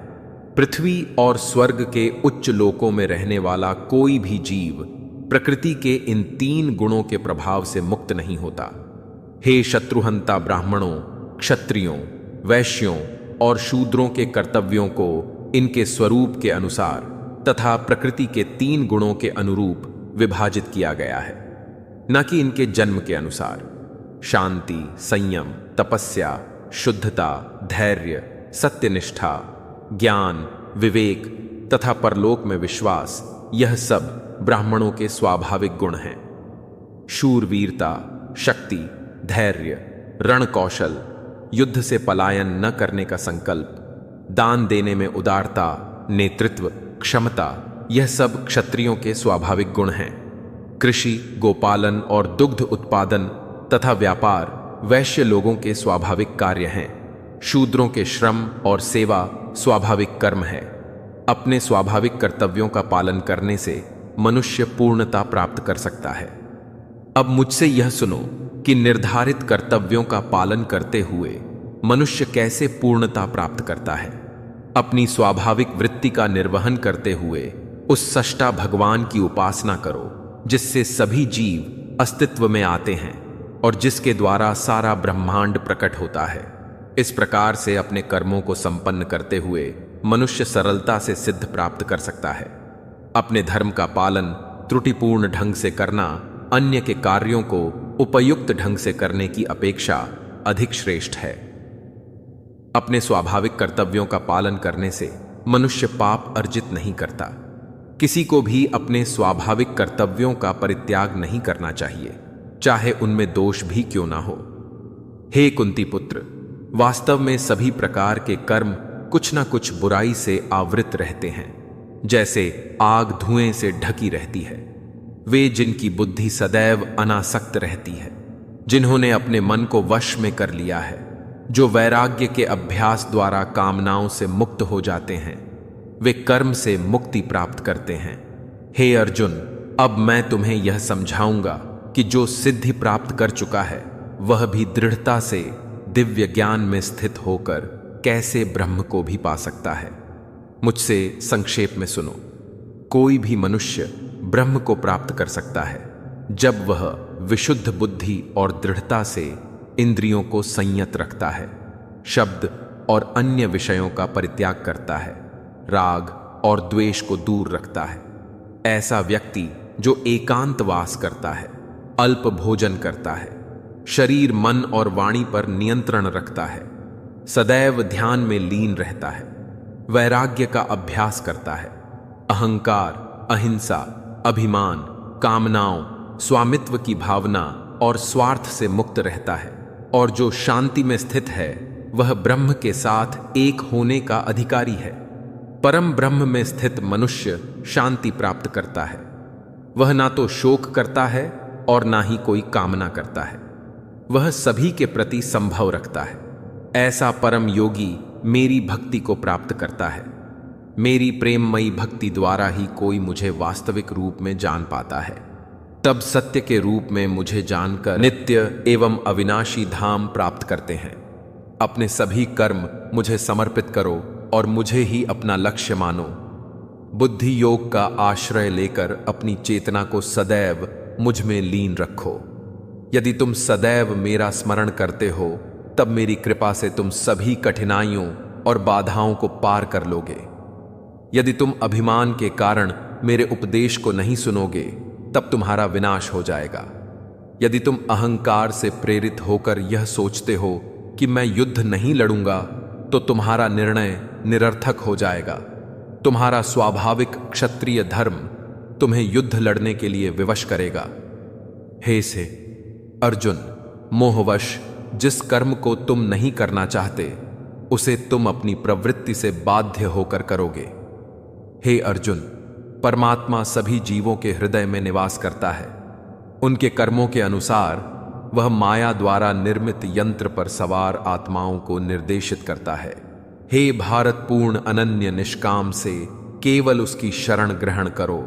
Speaker 1: पृथ्वी और स्वर्ग के उच्च लोकों में रहने वाला कोई भी जीव प्रकृति के इन 3 गुणों के प्रभाव से मुक्त नहीं होता। हे शत्रुहंता ब्राह्मणों, क्षत्रियों, वैश्यों और शूद्रों के कर्तव्यों को इनके स्वरूप के अनुसार तथा प्रकृति के 3 गुणों के अनुरूप विभाजित किया गया है, न कि इनके जन्म के अनुसार। शांति, संयम, तपस्या, शुद्धता, धैर्य, सत्यनिष्ठा, ज्ञान, विवेक तथा परलोक में विश्वास, यह सब ब्राह्मणों के स्वाभाविक गुण हैं। शूरवीरता, शक्ति, धैर्य, रण कौशल, युद्ध से पलायन न करने का संकल्प, दान देने में उदारता, नेतृत्व, क्षमता, यह सब क्षत्रियों के स्वाभाविक गुण हैं। कृषि, गोपालन और दुग्ध उत्पादन तथा व्यापार वैश्य लोगों के स्वाभाविक कार्य हैं। शूद्रों के श्रम और सेवा स्वाभाविक कर्म है। अपने स्वाभाविक कर्तव्यों का पालन करने से मनुष्य पूर्णता प्राप्त कर सकता है। अब मुझसे यह सुनो कि निर्धारित कर्तव्यों का पालन करते हुए मनुष्य कैसे पूर्णता प्राप्त करता है। अपनी स्वाभाविक वृत्ति का निर्वहन करते हुए उस सष्टा भगवान की उपासना करो जिससे सभी जीव अस्तित्व में आते हैं और जिसके द्वारा सारा ब्रह्मांड प्रकट होता है। इस प्रकार से अपने कर्मों को संपन्न करते हुए मनुष्य सरलता से सिद्ध प्राप्त कर सकता है। अपने धर्म का पालन त्रुटिपूर्ण ढंग से करना अन्य के कार्यों को उपयुक्त ढंग से करने की अपेक्षा अधिक श्रेष्ठ है। अपने स्वाभाविक कर्तव्यों का पालन करने से मनुष्य पाप अर्जित नहीं करता। किसी को भी अपने स्वाभाविक कर्तव्यों का परित्याग नहीं करना चाहिए, चाहे उनमें दोष भी क्यों ना हो। हे कुंती पुत्र, वास्तव में सभी प्रकार के कर्म कुछ ना कुछ बुराई से आवृत रहते हैं, जैसे आग धुएं से ढकी रहती है। वे जिनकी बुद्धि सदैव अनासक्त रहती है, जिन्होंने अपने मन को वश में कर लिया है, जो वैराग्य के अभ्यास द्वारा कामनाओं से मुक्त हो जाते हैं, वे कर्म से मुक्ति प्राप्त करते हैं। हे अर्जुन, अब मैं तुम्हें यह समझाऊंगा कि जो सिद्धि प्राप्त कर चुका है वह भी दृढ़ता से दिव्य ज्ञान में स्थित होकर कैसे ब्रह्म को भी पा सकता है। मुझसे संक्षेप में सुनो। कोई भी मनुष्य ब्रह्म को प्राप्त कर सकता है जब वह विशुद्ध बुद्धि और दृढ़ता से इंद्रियों को संयत रखता है, शब्द और अन्य विषयों का परित्याग करता है, राग और द्वेष को दूर रखता है। ऐसा व्यक्ति जो एकांतवास करता है, अल्प भोजन करता है, शरीर, मन और वाणी पर नियंत्रण रखता है, सदैव ध्यान में लीन रहता है, वैराग्य का अभ्यास करता है, अहंकार, अहिंसा, अभिमान, कामनाओं, स्वामित्व की भावना और स्वार्थ से मुक्त रहता है, और जो शांति में स्थित है वह ब्रह्म के साथ एक होने का अधिकारी है। परम ब्रह्म में स्थित मनुष्य शांति प्राप्त करता है। वह ना तो शोक करता है और ना ही कोई कामना करता है। वह सभी के प्रति संभव रखता है। ऐसा परम योगी मेरी भक्ति को प्राप्त करता है। मेरी प्रेममयी भक्ति द्वारा ही कोई मुझे वास्तविक रूप में जान पाता है। तब सत्य के रूप में मुझे जानकर नित्य एवं अविनाशी धाम प्राप्त करते हैं। अपने सभी कर्म मुझे समर्पित करो और मुझे ही अपना लक्ष्य मानो। बुद्धि योग का आश्रय लेकर अपनी चेतना को सदैव मुझ में लीन रखो। यदि तुम सदैव मेरा स्मरण करते हो तब मेरी कृपा से तुम सभी कठिनाइयों और बाधाओं को पार कर लोगे। यदि तुम अभिमान के कारण मेरे उपदेश को नहीं सुनोगे तब तुम्हारा विनाश हो जाएगा। यदि तुम अहंकार से प्रेरित होकर यह सोचते हो कि मैं युद्ध नहीं लड़ूंगा तो तुम्हारा निर्णय निरर्थक हो जाएगा। तुम्हारा स्वाभाविक क्षत्रिय धर्म तुम्हें युद्ध लड़ने के लिए विवश करेगा। हे से अर्जुन, मोहवश जिस कर्म को तुम नहीं करना चाहते उसे तुम अपनी प्रवृत्ति से बाध्य होकर करोगे। हे अर्जुन, परमात्मा सभी जीवों के हृदय में निवास करता है। उनके कर्मों के अनुसार वह माया द्वारा निर्मित यंत्र पर सवार आत्माओं को निर्देशित करता है। हे भारत, पूर्ण अनन्य निष्काम से केवल उसकी शरण ग्रहण करो।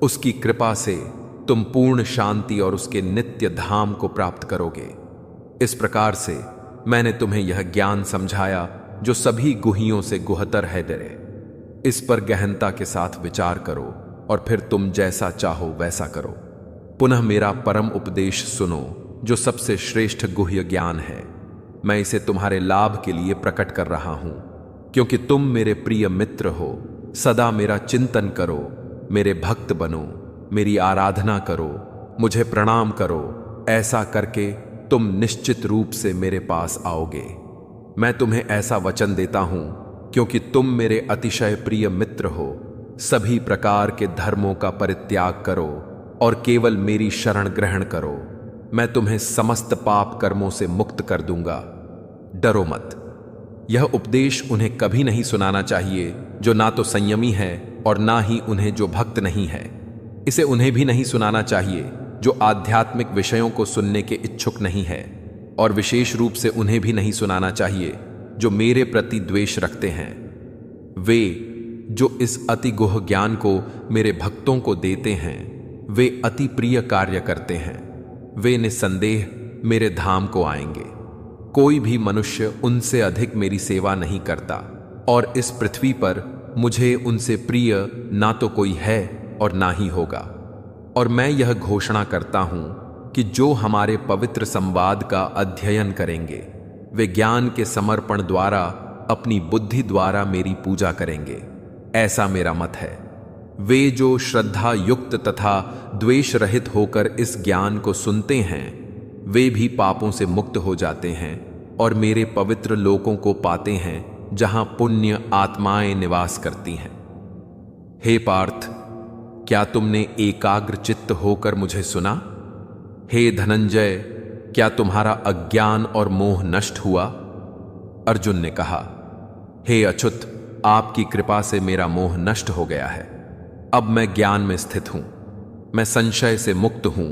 Speaker 1: उसकी कृपा से तुम पूर्ण शांति और उसके नित्य धाम को प्राप्त करोगे। इस प्रकार से मैंने तुम्हें यह ज्ञान समझाया जो सभी गुहियों से गुहतर है। दरे इस पर गहनता के साथ विचार करो और फिर तुम जैसा चाहो वैसा करो। पुनः मेरा परम उपदेश सुनो, जो सबसे श्रेष्ठ गुह्य ज्ञान है। मैं इसे तुम्हारे लाभ के लिए प्रकट कर रहा हूं, क्योंकि तुम मेरे प्रिय मित्र हो। सदा मेरा चिंतन करो, मेरे भक्त बनो, मेरी आराधना करो, मुझे प्रणाम करो। ऐसा करके तुम निश्चित रूप से मेरे पास आओगे। मैं तुम्हें ऐसा वचन देता हूं क्योंकि तुम मेरे अतिशय प्रिय मित्र हो। सभी प्रकार के धर्मों का परित्याग करो और केवल मेरी शरण ग्रहण करो। मैं तुम्हें समस्त पाप कर्मों से मुक्त कर दूंगा। डरो मत। यह उपदेश उन्हें कभी नहीं सुनाना चाहिए जो ना तो संयमी है और ना ही उन्हें जो भक्त नहीं है। इसे उन्हें भी नहीं सुनाना चाहिए जो आध्यात्मिक विषयों को सुनने के इच्छुक नहीं है, और विशेष रूप से उन्हें भी नहीं सुनाना चाहिए जो मेरे प्रति द्वेष रखते हैं। वे जो इस अति गुह ज्ञान को मेरे भक्तों को देते हैं, वे अति प्रिय कार्य करते हैं। वे निस्संदेह मेरे धाम को आएंगे। कोई भी मनुष्य उनसे अधिक मेरी सेवा नहीं करता, और इस पृथ्वी पर मुझे उनसे प्रिय ना तो कोई है और ना ही होगा। और मैं यह घोषणा करता हूं कि जो हमारे पवित्र संवाद का अध्ययन करेंगे, वे ज्ञान के समर्पण द्वारा अपनी बुद्धि द्वारा मेरी पूजा करेंगे। ऐसा मेरा मत है। वे जो श्रद्धा युक्त तथा द्वेष रहित होकर इस ज्ञान को सुनते हैं, वे भी पापों से मुक्त हो जाते हैं और मेरे पवित्र लोकों को पाते हैं, जहां पुण्य आत्माएं निवास करती हैं। हे पार्थ, क्या तुमने एकाग्र चित्त होकर मुझे सुना? हे धनंजय, क्या तुम्हारा अज्ञान और मोह नष्ट हुआ? अर्जुन ने कहा, हे अच्युत, आपकी कृपा से मेरा मोह नष्ट हो गया है। अब मैं ज्ञान में स्थित हूं, मैं संशय से मुक्त हूं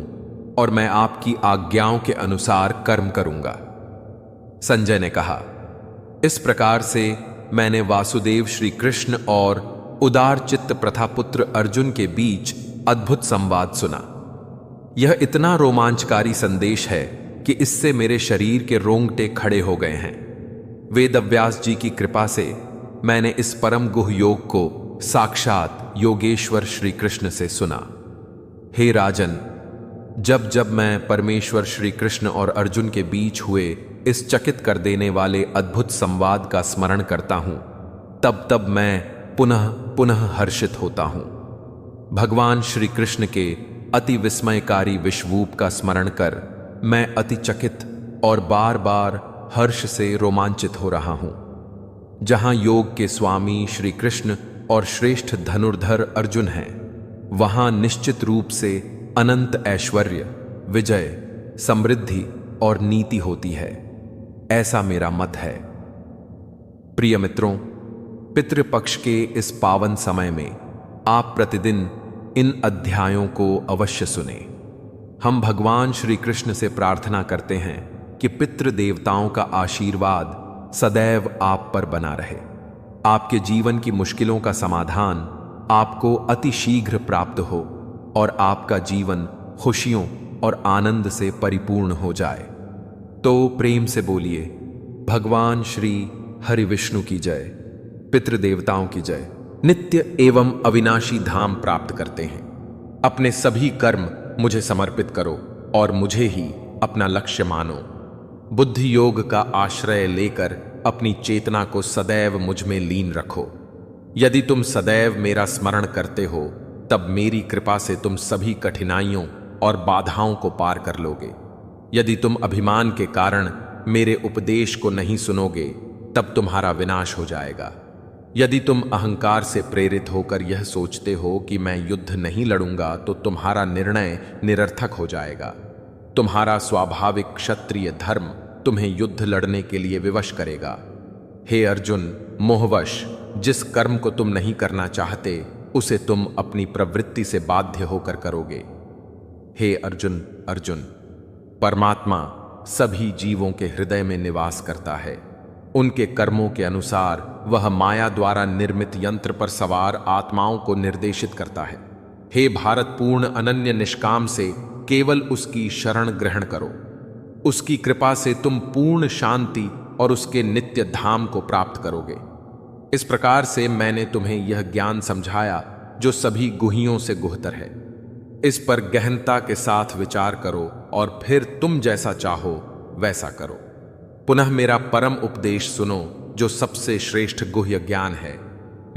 Speaker 1: और मैं आपकी आज्ञाओं के अनुसार कर्म करूंगा। संजय ने कहा, इस प्रकार से मैंने वासुदेव श्री कृष्ण और उदार चित्त प्रथापुत्र अर्जुन के बीच अद्भुत संवाद सुना। यह इतना रोमांचकारी संदेश है कि इससे मेरे शरीर के रोंगटे खड़े हो गए हैं। वेदव्यास जी की कृपा से मैंने इस परम गुह योग को साक्षात योगेश्वर श्री कृष्ण से सुना। हे राजन, जब जब मैं परमेश्वर श्री कृष्ण और अर्जुन के बीच हुए इस चकित कर देने वाले अद्भुत संवाद का स्मरण करता हूं, तब तब मैं पुनः पुनः हर्षित होता हूं। भगवान श्री कृष्ण के अति विस्मयकारी विश्वरूप का स्मरण कर मैं अति चकित और बार बार हर्ष से रोमांचित हो रहा हूं। जहां योग के स्वामी श्री कृष्ण और श्रेष्ठ धनुर्धर अर्जुन हैं, वहां निश्चित रूप से अनंत ऐश्वर्य, विजय, समृद्धि और नीति होती है। ऐसा मेरा मत है। प्रिय मित्रों, पितृपक्ष के इस पावन समय में आप प्रतिदिन इन अध्यायों को अवश्य सुने। हम भगवान श्री कृष्ण से प्रार्थना करते हैं कि पितृ देवताओं का आशीर्वाद सदैव आप पर बना रहे। आपके जीवन की मुश्किलों का समाधान आपको अति शीघ्र प्राप्त हो और आपका जीवन खुशियों और आनंद से परिपूर्ण हो जाए। तो प्रेम से बोलिए, भगवान श्री हरि विष्णु की जय, पितृदेवताओं की जय। नित्य एवं अविनाशी धाम प्राप्त करते हैं। अपने सभी कर्म मुझे समर्पित करो और मुझे ही अपना लक्ष्य मानो। बुद्धि योग का आश्रय लेकर अपनी चेतना को सदैव मुझ में लीन रखो। यदि तुम सदैव मेरा स्मरण करते हो, तब मेरी कृपा से तुम सभी कठिनाइयों और बाधाओं को पार कर लोगे। यदि तुम अभिमान के कारण मेरे उपदेश को नहीं सुनोगे, तब तुम्हारा विनाश हो जाएगा। यदि तुम अहंकार से प्रेरित होकर यह सोचते हो कि मैं युद्ध नहीं लड़ूंगा, तो तुम्हारा निर्णय निरर्थक हो जाएगा। तुम्हारा स्वाभाविक क्षत्रिय धर्म तुम्हें युद्ध लड़ने के लिए विवश करेगा। हे अर्जुन, मोहवश जिस कर्म को तुम नहीं करना चाहते, उसे तुम अपनी प्रवृत्ति से बाध्य होकर करोगे। हे अर्जुन, परमात्मा सभी जीवों के हृदय में निवास करता है। उनके कर्मों के अनुसार वह माया द्वारा निर्मित यंत्र पर सवार आत्माओं को निर्देशित करता है। हे भारत, पूर्ण अनन्य निष्काम से केवल उसकी शरण ग्रहण करो। उसकी कृपा से तुम पूर्ण शांति और उसके नित्य धाम को प्राप्त करोगे। इस प्रकार से मैंने तुम्हें यह ज्ञान समझाया जो सभी गुहियों से गुहतर है। इस पर गहनता के साथ विचार करो और फिर तुम जैसा चाहो वैसा करो। पुनः मेरा परम उपदेश सुनो जो सबसे श्रेष्ठ गुह्य ज्ञान है।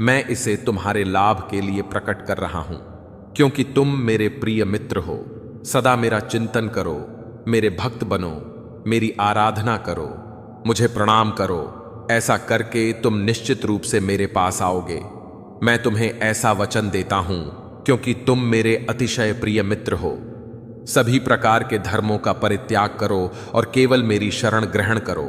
Speaker 1: मैं इसे तुम्हारे लाभ के लिए प्रकट कर रहा हूं, क्योंकि तुम मेरे प्रिय मित्र हो। सदा मेरा चिंतन करो, मेरे भक्त बनो, मेरी आराधना करो, मुझे प्रणाम करो। ऐसा करके तुम निश्चित रूप से मेरे पास आओगे। मैं तुम्हें ऐसा वचन देता हूं क्योंकि तुम मेरे अतिशय प्रिय मित्र हो। सभी प्रकार के धर्मों का परित्याग करो और केवल मेरी शरण ग्रहण करो।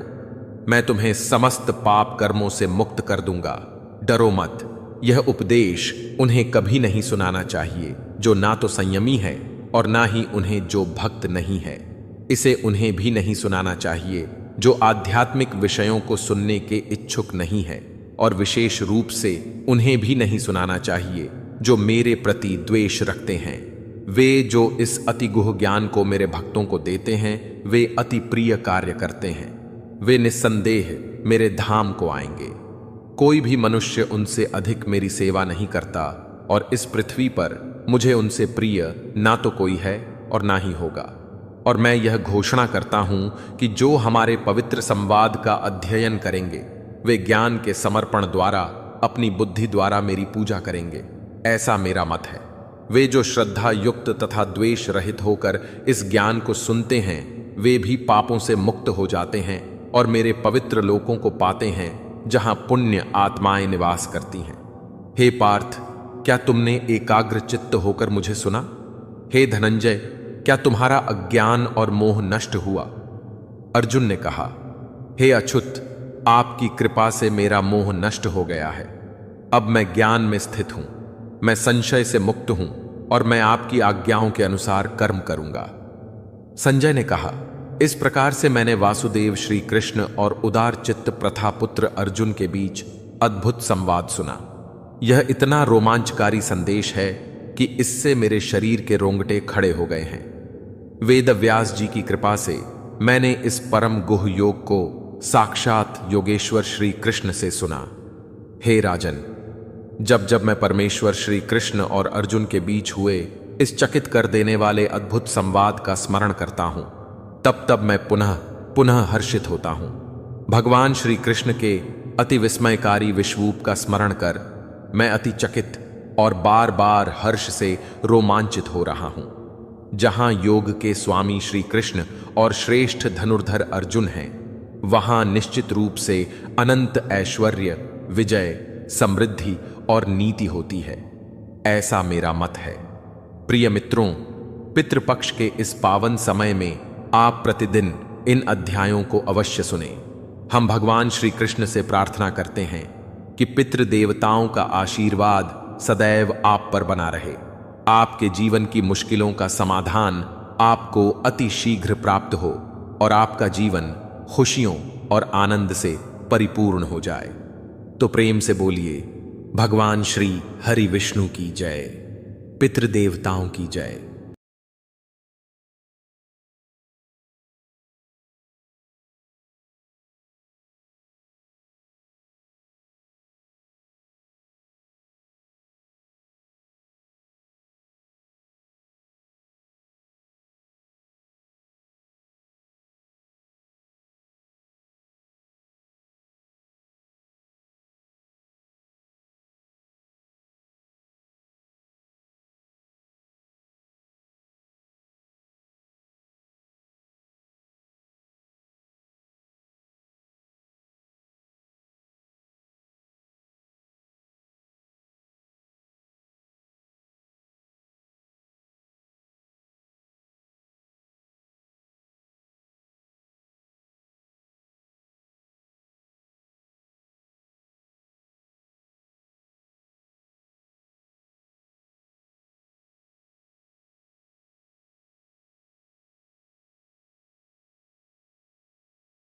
Speaker 1: मैं तुम्हें समस्त पाप कर्मों से मुक्त कर दूंगा। डरो मत। यह उपदेश उन्हें कभी नहीं सुनाना चाहिए जो ना तो संयमी है और ना ही उन्हें जो भक्त नहीं है। इसे उन्हें भी नहीं सुनाना चाहिए जो आध्यात्मिक विषयों को सुनने के इच्छुक नहीं है, और विशेष रूप से उन्हें भी नहीं सुनाना चाहिए जो मेरे प्रति द्वेष रखते हैं। वे जो इस अति गुह ज्ञान को मेरे भक्तों को देते हैं, वे अति प्रिय कार्य करते हैं। वे निस्संदेह मेरे धाम को आएंगे। कोई भी मनुष्य उनसे अधिक मेरी सेवा नहीं करता, और इस पृथ्वी पर मुझे उनसे प्रिय ना तो कोई है और ना ही होगा। और मैं यह घोषणा करता हूं कि जो हमारे पवित्र संवाद का अध्ययन करेंगे, वे ज्ञान के समर्पण द्वारा अपनी बुद्धि द्वारा मेरी पूजा करेंगे। ऐसा मेरा मत है। वे जो श्रद्धा युक्त तथा द्वेष रहित होकर इस ज्ञान को सुनते हैं, वे भी पापों से मुक्त हो जाते हैं और मेरे पवित्र लोकों को पाते हैं जहां पुण्य आत्माएं निवास करती हैं। हे पार्थ, क्या तुमने एकाग्र चित्त होकर मुझे सुना? हे धनंजय, क्या तुम्हारा अज्ञान और मोह नष्ट हुआ? अर्जुन ने कहा, हे अच्युत, आपकी कृपा से मेरा मोह नष्ट हो गया है। अब मैं ज्ञान में स्थित हूं। मैं संशय से मुक्त हूं और मैं आपकी आज्ञाओं के अनुसार कर्म करूंगा। संजय ने कहा, इस प्रकार से मैंने वासुदेव श्री कृष्ण और उदार चित्त प्रथापुत्र अर्जुन के बीच अद्भुत संवाद सुना। यह इतना रोमांचकारी संदेश है कि इससे मेरे शरीर के रोंगटे खड़े हो गए हैं। वेद व्यास जी की कृपा से मैंने इस परम गुह योग को साक्षात योगेश्वर श्री कृष्ण से सुना। हे राजन, जब जब मैं परमेश्वर श्री कृष्ण और अर्जुन के बीच हुए इस चकित कर देने वाले अद्भुत संवाद का स्मरण करता हूं, तब तब मैं पुनः पुनः हर्षित होता हूं। भगवान श्री कृष्ण के अति विस्मयकारी विश्वरूप का स्मरण कर मैं अति चकित और बार बार हर्ष से रोमांचित हो रहा हूं। जहां योग के स्वामी श्री कृष्ण और श्रेष्ठ धनुर्धर अर्जुन हैं, वहां निश्चित रूप से अनंत ऐश्वर्य, विजय, समृद्धि और नीति होती है। ऐसा मेरा मत है। प्रिय मित्रों, पितृपक्ष के इस पावन समय में आप प्रतिदिन इन अध्यायों को अवश्य सुने। हम भगवान श्री कृष्ण से प्रार्थना करते हैं कि पितृ देवताओं का आशीर्वाद सदैव आप पर बना रहे। आपके जीवन की मुश्किलों का समाधान आपको अति शीघ्र प्राप्त हो और आपका जीवन खुशियों और आनंद से परिपूर्ण हो जाए। तो प्रेम से बोलिए, भगवान श्री हरि विष्णु की जय, पितृदेवताओं की जय।